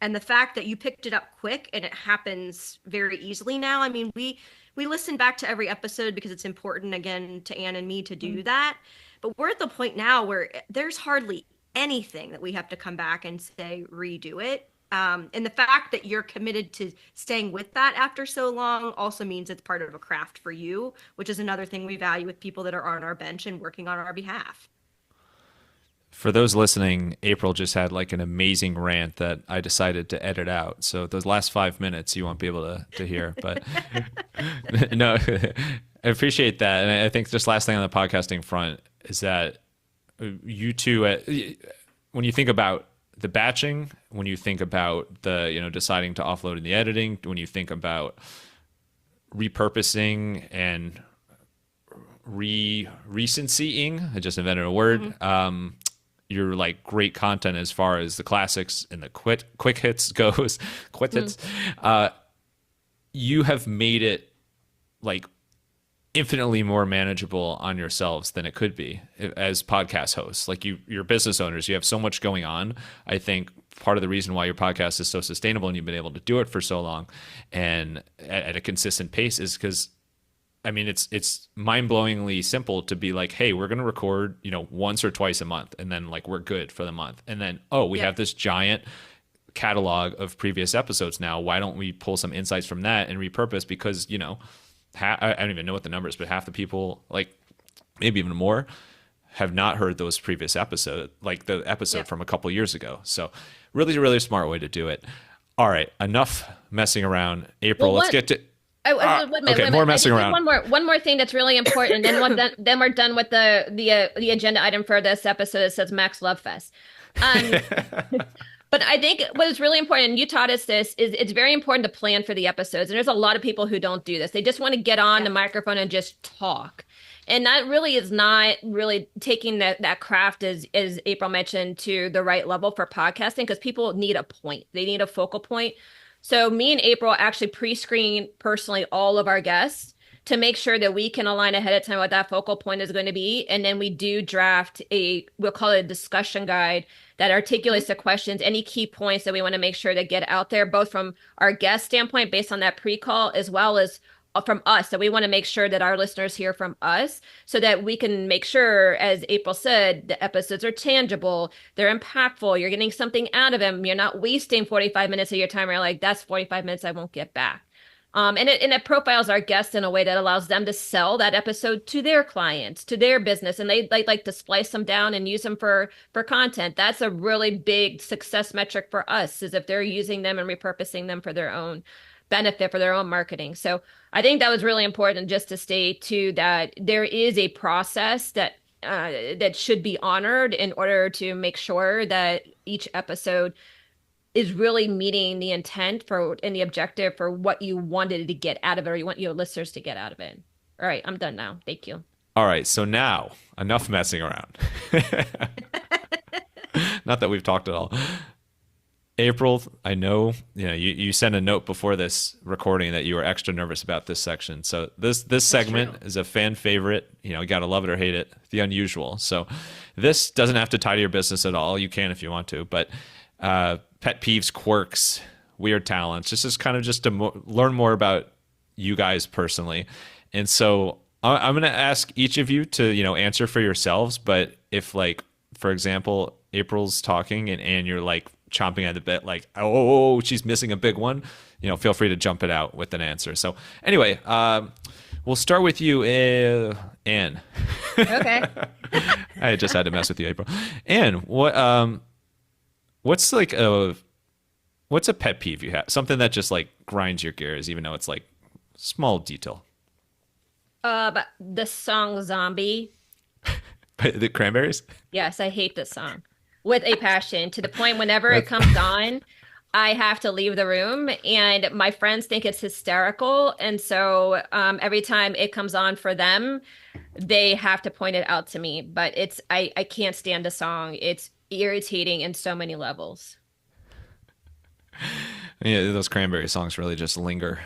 And the fact that you picked it up quick and it happens very easily now. I mean, we listen back to every episode because it's important, again, to Anne and me to do that. But we're at the point now where there's hardly anything that we have to come back and say, redo it. And the fact that you're committed to staying with that after so long also means it's part of a craft for you, which is another thing we value with people that are on our bench and working on our behalf. For those listening, April just had like an amazing rant that I decided to edit out. So those last 5 minutes you won't be able to hear. But no, I appreciate that. And I think just last thing on the podcasting front is that you two, when you think about the batching, when you think about the, deciding to offload in the editing, when you think about repurposing and recencying, I just invented a word, your like great content as far as the classics and the quick hits goes, hits, you have made it like infinitely more manageable on yourselves than it could be as podcast hosts. Like you're business owners, you have so much going on. I think part of the reason why your podcast is so sustainable and you've been able to do it for so long and at a consistent pace is because I mean, it's mind-blowingly simple to be like, hey, we're going to record, once or twice a month, and then like we're good for the month. And then, oh, we have this giant catalog of previous episodes now. Why don't we pull some insights from that and repurpose? Because, I don't even know what the number is, but half the people, like maybe even more, have not heard those previous episodes, like the episode from a couple years ago. So really, really smart way to do it. All right, enough messing around. April, let's get to wait a more messing around. One more thing that's really important, and then we're done with the agenda item for this episode that says Max Love Fest. But I think what is really important, and you taught us this, is it's very important to plan for the episodes. And there's a lot of people who don't do this. They just want to get on the microphone and just talk. And that really is not really taking that craft, as April mentioned, to the right level for podcasting, because people need a point. They need a focal point. So me and April actually pre-screen personally all of our guests to make sure that we can align ahead of time what that focal point is going to be. And then we do draft we'll call it a discussion guide that articulates the questions, any key points that we want to make sure to get out there, both from our guest standpoint based on that pre-call, as well as from us, that we want to make sure that our listeners hear from us so that we can make sure, as April said, the episodes are tangible, they're impactful, you're getting something out of them, you're not wasting 45 minutes of your time where you're like, that's 45 minutes I won't get back. And it profiles our guests in a way that allows them to sell that episode to their clients, to their business, and they like to splice them down and use them for content. That's a really big success metric for us, is if they're using them and repurposing them for their own benefit, for their own marketing. So I think that was really important, just to state too that there is a process that should be honored in order to make sure that each episode is really meeting the intent and the objective for what you wanted to get out of it, or you want your listeners to get out of it. All right, I'm done now. Thank you. All right, so now enough messing around. Not that we've talked at all. April, I know you sent a note before this recording that you were extra nervous about this section. So this segment is a fan favorite. You got to love it or hate it. The unusual. So this doesn't have to tie to your business at all. You can if you want to, but pet peeves, quirks, weird talents. This is kind of just to learn more about you guys personally. And so I'm going to ask each of you to answer for yourselves. But if, like, for example, April's talking and you're like chomping at the bit, like, oh, she's missing a big one, feel free to jump it out with an answer. So anyway, we'll start with you, Anne. Okay. I just had to mess with you, April. Anne, what's a pet peeve you have? Something that just like grinds your gears, even though it's like small detail. But the song Zombie. The Cranberries? Yes, I hate this song with a passion, to the point whenever it comes on, I have to leave the room, and my friends think it's hysterical. And so every time it comes on for them, they have to point it out to me. But I can't stand the song. It's irritating in so many levels. Yeah, those Cranberry songs really just linger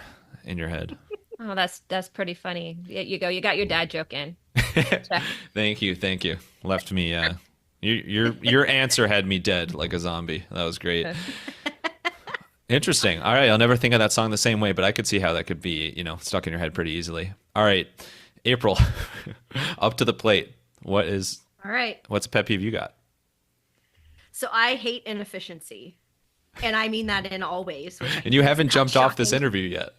in your head. Oh, that's pretty funny. You got your dad joke in. Thank you. Left me. Your answer had me dead like a zombie. That was great. Interesting. All right, I'll never think of that song the same way, but I could see how that could be, stuck in your head pretty easily. All right, April, up to the plate. All right. What's a pet peeve you got? So I hate inefficiency, and I mean that in all ways. And you haven't jumped off this interview yet.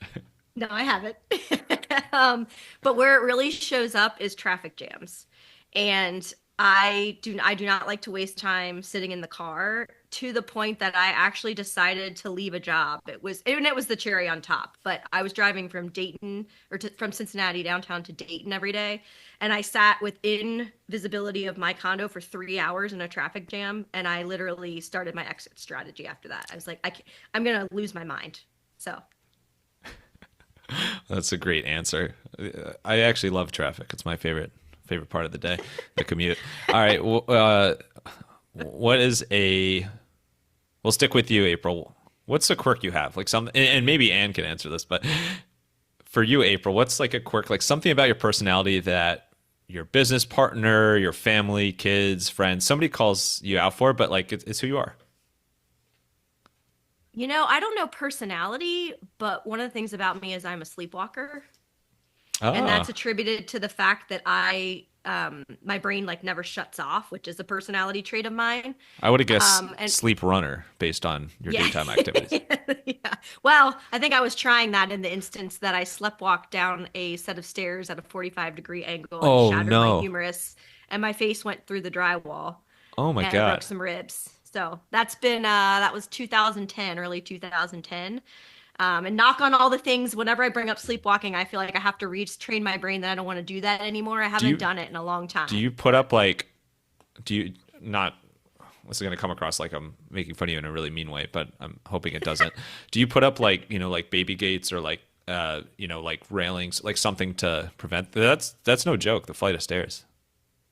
No, I haven't. But where it really shows up is traffic jams. And I do not like to waste time sitting in the car, to the point that I actually decided to leave a job. It was the cherry on top, but I was driving from from Cincinnati downtown to Dayton every day. And I sat within visibility of my condo for 3 hours in a traffic jam. And I literally started my exit strategy after that. I was like, I'm going to lose my mind. So. That's a great answer. I actually love traffic. It's my favorite part of the day, the commute. All right. We'll stick with you, April. What's a quirk you have? Like and maybe Anne can answer this, but for you, April, what's like a quirk, like something about your personality that your business partner, your family, kids, friends, somebody calls you out for, but like it's who you are? I don't know personality, but one of the things about me is I'm a sleepwalker. And that's Ah, attributed to the fact that my brain like never shuts off, which is a personality trait of mine. I would have guessed And sleep runner based on your yeah. daytime activities. Yeah. Well, I think I was trying that in the instance that I sleptwalked down a set of stairs at a 45-degree angle and Oh shattered my no. humerus, and my face went through the drywall Oh my and I broke God. some ribs. So that was 2010, early 2010. And knock on all the things, whenever I bring up sleepwalking, I feel like I have to retrain my brain that I don't want to do that anymore. I Do haven't you done it in a long do time. you put up like do you not this is going to come across like I'm making fun of you in a really mean way, but I'm hoping it doesn't. Do you put up like, like baby gates or like like railings, like something to prevent that's no joke, the flight of stairs.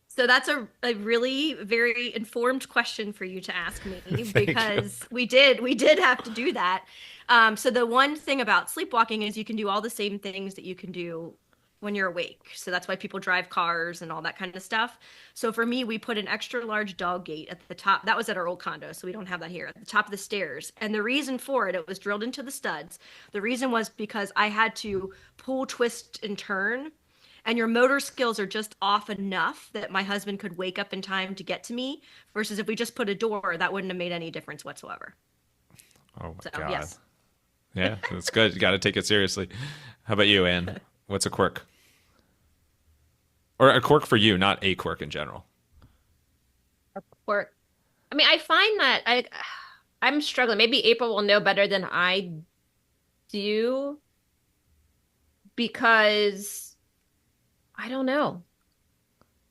So that's a really very informed question for you to ask me Thank you. because we did have to do that. So the one thing about sleepwalking is you can do all the same things that you can do when you're awake. So that's why people drive cars and all that kind of stuff. So for me, we put an extra large dog gate at the top. That was at our old condo, so we don't have that here, at the top of the stairs. And the reason for it, it was drilled into the studs. The reason was because I had to pull, twist, and turn, and your motor skills are just off enough that my husband could wake up in time to get to me, versus if we just put a door, that wouldn't have made any difference whatsoever. Oh So my God. yes. Yeah, that's good. You got to take it seriously. How about you, Anne? What's a quirk? Or a quirk for you, not a quirk in general. Or, I mean, I find that I'm struggling. Maybe April will know better than I do because I don't know.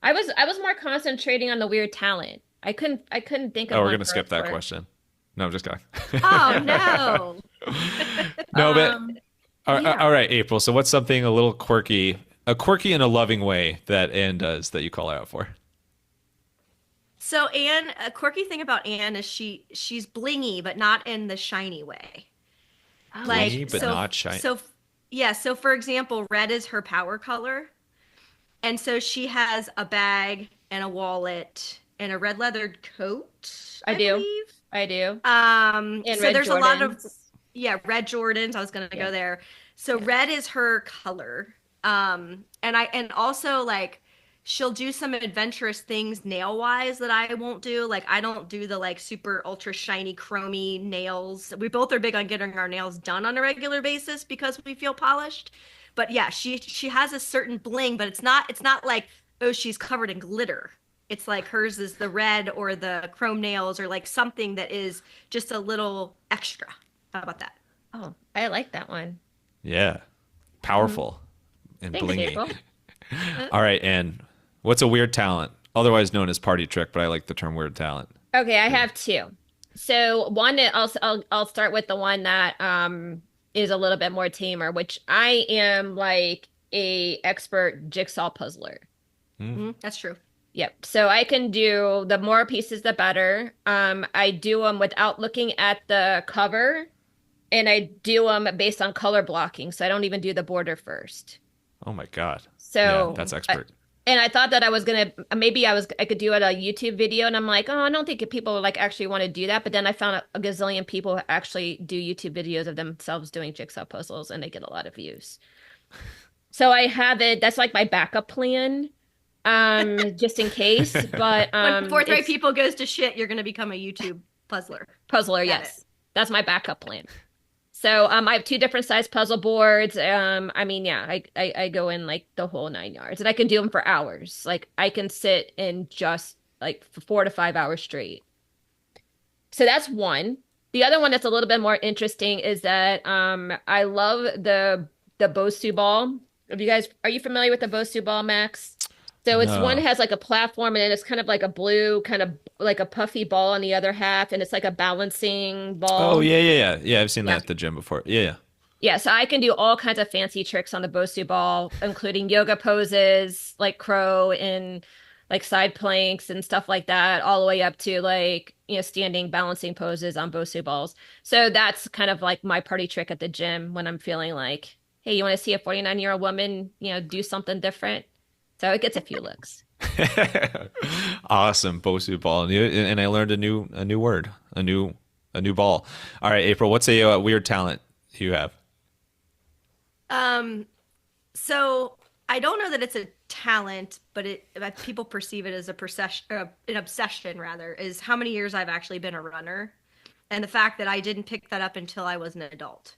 I was more concentrating on the weird talent. I couldn't think of Oh, we're one gonna for a skip that quirk. question. No, I'm just kidding. Oh no. No, but Um, all yeah. right, April. So what's something a little quirky, a quirky in a loving way that Anne does that you call her out for? So Anne, a quirky thing about Anne is she's blingy, but not in the shiny way. Oh, Blingy, Like but so not shy. so yeah, so for example, red is her power color. And so she has a bag and a wallet and a red leathered coat, I I do. believe. I do. Um, And so Red there's a lot of, Jordans. yeah, red Jordans. I was gonna Yeah. go there. So Yeah. red is her color. And also like she'll do some adventurous things nail wise that I won't do. Like I don't do the like super ultra shiny chromy nails. We both are big on getting our nails done on a regular basis because we feel polished. But yeah, she has a certain bling, but it's not like, oh, she's covered in glitter. It's like hers is the red or the chrome nails or like something that is just a little extra. How about that? Oh, I like that one. Yeah, powerful and Thanks, blingy. April. All right, Anne. What's a weird talent, otherwise known as party trick, but I like the term weird talent. Okay, I have two. So one, I'll start with the one that is a little bit more tamer, which I am like a expert jigsaw puzzler. Hmm. That's true. Yep. So I can do the more pieces, the better. I do them without looking at the cover, and I do them based on color blocking. So I don't even do the border first. Oh my God. Yeah, So that's expert. and I thought that I was gonna maybe I could do it a YouTube video, and I'm like, oh, I don't think people would like actually want to do that. But then I found a gazillion people who actually do YouTube videos of themselves doing jigsaw puzzles, and they get a lot of views. So I have it. That's like my backup plan, just in case. But When forthright it's people goes to shit, you're gonna become a YouTube puzzler. puzzler. Got it. Yes, that's my backup plan. So I have two different size puzzle boards. I mean, yeah, I go in like the whole 9 yards, and I can do them for hours. Like I can sit in just like for 4 to 5 hours straight. So that's one. The other one that's a little bit more interesting is that I love the Bosu ball. Have you guys are you familiar with the Bosu ball, Max? So it's one No. has like a platform and then it's kind of like a blue, kind of like a puffy ball on the other half, and it's like a balancing Oh ball. yeah, yeah, yeah. Yeah, I've seen that Yeah. at the gym before. Yeah, yeah. Yeah, so I can do all kinds of fancy tricks on the Bosu ball, including yoga poses, like crow and like side planks and stuff like that, all the way up to like, standing balancing poses on Bosu balls. So that's kind of like my party trick at the gym when I'm feeling like, hey, you want to see a 49-year-old woman, do something different? So it gets a few looks. Awesome, Bosu ball, and I learned a new word, a new ball. All right, April, what's a weird talent you have? Um, so I don't know that it's a talent, but people perceive it as an obsession rather, is how many years I've actually been a runner, and the fact that I didn't pick that up until I was an adult.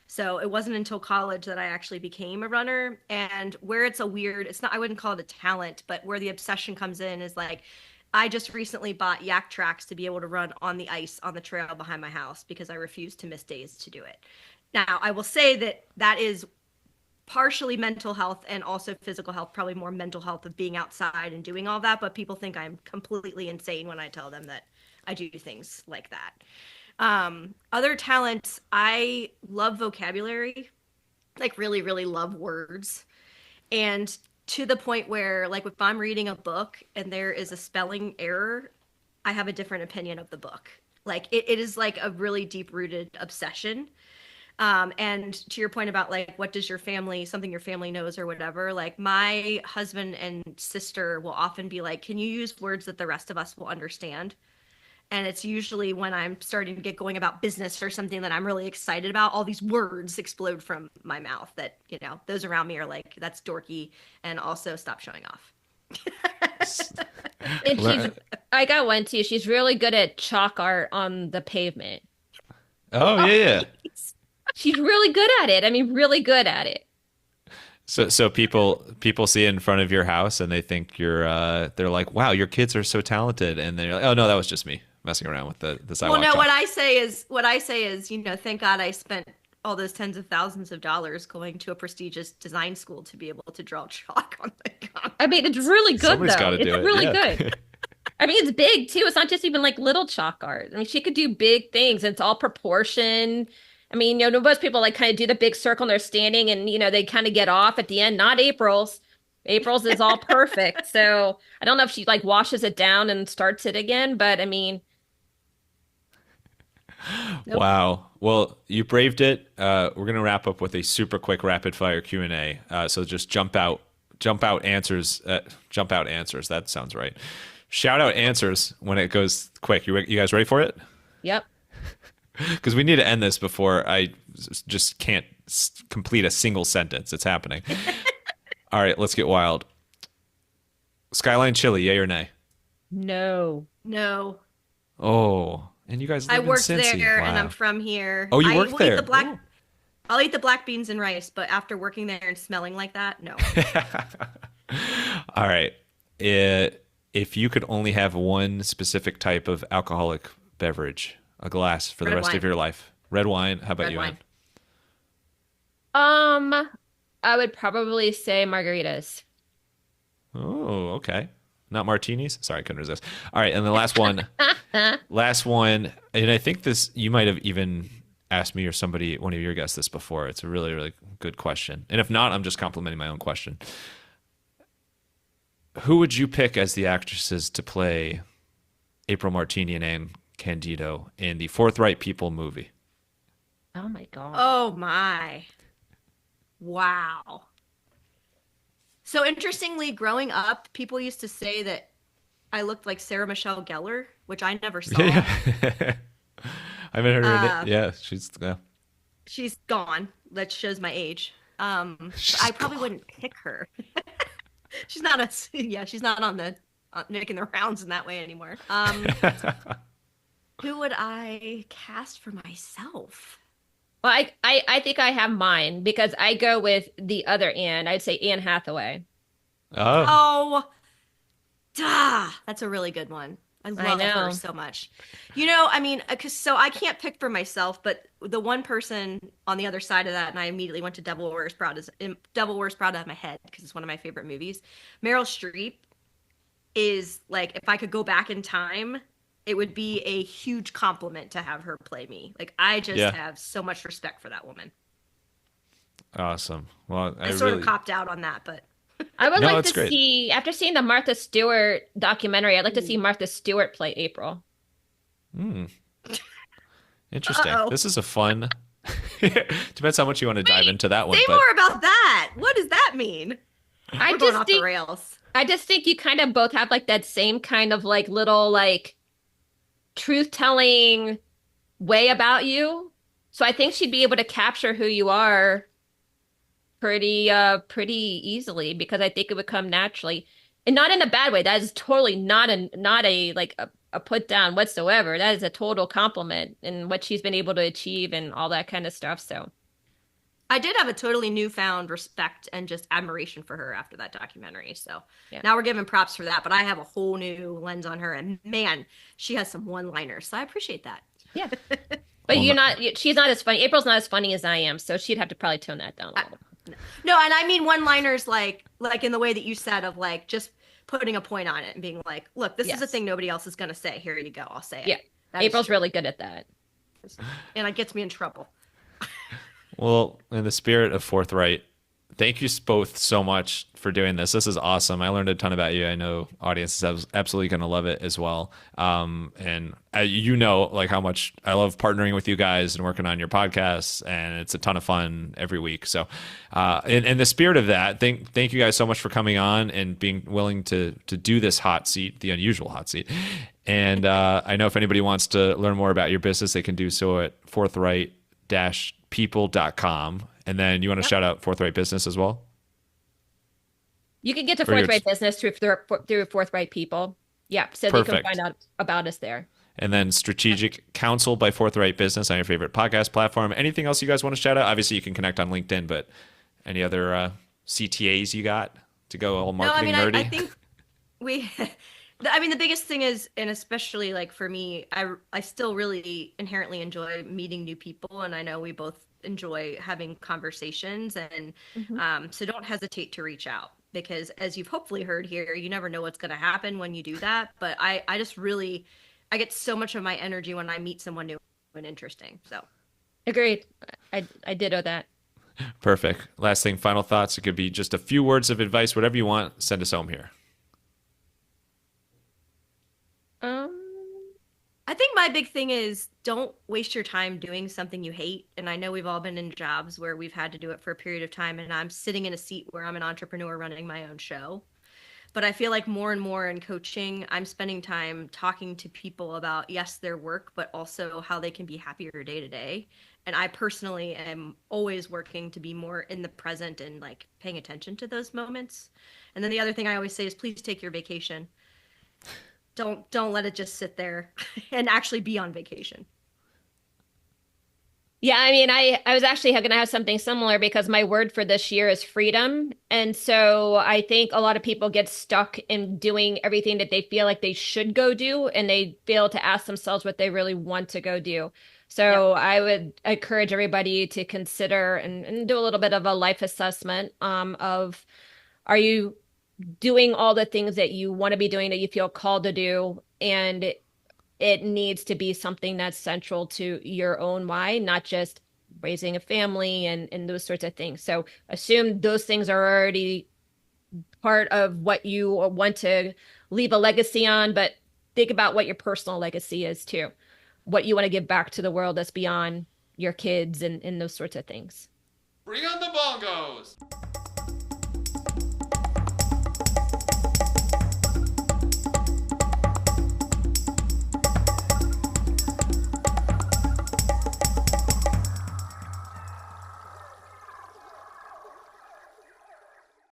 So it wasn't until college that I actually became a runner. And where it's not, I wouldn't call it a talent, but where the obsession comes in is like, I just recently bought yak tracks to be able to run on the ice on the trail behind my house because I refuse to miss days to do it. Now, I will say that that is partially mental health and also physical health, probably more mental health of being outside and doing all that. But people think I'm completely insane when I tell them that I do things like that. Other talents, I love vocabulary, like really, really love words. And to the point where, like, if I'm reading a book and there is a spelling error, I have a different opinion of the book. Like, it is like a really deep rooted obsession. And to your point about like, what does something your family knows or whatever, like my husband and sister will often be like, can you use words that the rest of us will understand? And it's usually when I'm starting to get going about business or something that I'm really excited about, all these words explode from my mouth that, those around me are like, that's dorky, and also stop showing off. And I got one too. She's really good at chalk art on the pavement. Oh, yeah, yeah. She's really good at it. I mean, really good at it. So people see it in front of your house and they think they're like, wow, your kids are so talented, and they're like, oh no, that was just me messing around with the sidewalk. Well, no, chalk. what I say is, thank God I spent all those tens of thousands of dollars going to a prestigious design school to be able to draw chalk on the concrete. I mean, it's really good Somebody's though. gotta do It's it, really yeah. good. I mean, it's big too. It's not just even like little chalk art. I mean, she could do big things. It's all proportion. I mean, most people like kind of do the big circle and they're standing and, they kind of get off at the end. Not April's. April's is all perfect. So I don't know if she like washes it down and starts it again, but I mean. Nope. Wow. Well, you braved it. We're going to wrap up with a super quick rapid fire Q&A. So just jump out answers. Jump out answers. That sounds right. Shout out answers when it goes quick. You guys ready for it? Yep. Because we need to end this before I just can't complete a single sentence. It's happening. All right, let's get wild. Skyline Chili, yay or nay? No. No. Oh, and you guys live I in worked Cincy. there Wow. and I'm from here. Oh, you I worked will there. Eat the black, I'll eat the black beans and rice, but after working there and smelling like that, no. All right. If you could only have one specific type of alcoholic beverage, a glass for the Red rest wine. of your life. Red wine. How about Red you, wine. Ann? I would probably say margaritas. Oh, okay. Not martinis? Sorry, I couldn't resist. All right, and the last one. Last one, and I think you might have even asked me or one of your guests this before. It's a really, really good question. And if not, I'm just complimenting my own question. Who would you pick as the actresses to play April Martini and Anne Candido in the ForthRight People movie? Oh my God. Oh my. Wow. So interestingly, growing up, people used to say that I looked like Sarah Michelle Gellar, which I never saw. Yeah. I haven't heard her name. Yeah, She's gone. That shows my age. She's I probably gone. wouldn't pick her. She's not on the making the rounds in that way anymore. Who would I cast for myself? Well, I think I have mine because I go with the other Anne. I'd say Anne Hathaway. Oh, Oh, duh. That's a really good one. I love know. her so much. I mean, so I can't pick for myself, but the one person on the other side of that, and I immediately went to Devil Wears Prada out of my head because it's one of my favorite movies. Meryl Streep is like, if I could go back in time, it would be a huge compliment to have her play me. Like, I just Yeah. have so much respect for that woman. awesome. Well, I sort of copped out on that, but I would No, like that's to great. see, after seeing the Martha Stewart documentary, I'd like to see Martha Stewart play April. Interesting. Uh-oh. This is a fun. Depends how much you want to dive into that one. say But more about that. What does that mean? I We're going just off the think rails. I just think you kind of both have like that same kind of like little like truth-telling way about you. So I think she'd be able to capture who you are pretty easily because I think it would come naturally. And not in a bad way. That is totally not a like a put down whatsoever. That is a total compliment in what she's been able to achieve and all that kind of stuff. So I did have a totally newfound respect and just admiration for her after that documentary. So yeah. now we're giving props for that, but I have a whole new lens on her, and man, she has some one-liners. So I appreciate that. Yeah. But Well, she's not as funny. April's not as funny as I am, so she'd have to probably tone that down a little. No, and I mean one-liners like in the way that you said of like just putting a point on it and being like, look, this is a Yes. thing nobody else is going to say. Here you go. I'll say it. Yeah. That is April's true. really good at that. And it gets me in trouble. well, in the spirit of Forthright, thank you both so much for doing this. This is awesome. I learned a ton about you. I know audience is absolutely going to love it as well. And you know, like how much I love partnering with you guys and working on your podcasts, and it's a ton of fun every week. So, in the spirit of that, thank you guys so much for coming on and being willing to do this hot seat, the unusual hot seat. And I know if anybody wants to learn more about your business, they can do so at forthright-people.com. And then you want to shout out ForthRight Business as well? You can get to For your- Forthright Business through Forthright People. Yeah, so they can Perfect. find out about us there. And then Strategic Counsel by ForthRight Business on your favorite podcast platform. Anything else you guys want to shout out? Obviously, you can connect on LinkedIn, but any other CTAs you got to go all marketing nerdy? I think we I mean the biggest thing is, and especially like for me, I still really inherently enjoy meeting new people, and I know we both enjoy having conversations, and so don't hesitate to reach out, because as you've hopefully heard here, you never know what's going to happen when you do that. But I just really, I get so much of my energy when I meet someone new and interesting. So Agreed. I ditto that. Perfect. Last thing, final thoughts. It could be just a few words of advice, whatever you want. Send us home here. I think my big thing is don't waste your time doing something you hate. And I know we've all been in jobs where we've had to do it for a period of time, and I'm sitting in a seat where I'm an entrepreneur running my own show. But I feel like more and more in coaching, I'm spending time talking to people about, yes, their work, but also how they can be happier day to day. And I personally am always working to be more in the present and like paying attention to those moments. And then the other thing I always say is please take your vacation. Don't let it just sit there and actually be on vacation. Yeah, I mean, I was actually going to have something similar because my word for this year is freedom. And so I think a lot of people get stuck in doing everything that they feel like they should go do, and they fail to ask themselves what they really want to go do. So I would encourage everybody to consider and do a little bit of a life assessment of, are you doing all the things that you want to be doing, that you feel called to do? And it needs to be something that's central to your own why, not just raising a family and those sorts of things. So assume those things are already part of what you want to leave a legacy on, but think about what your personal legacy is too, what you want to give back to the world that's beyond your kids and those sorts of things. Bring on the bongos!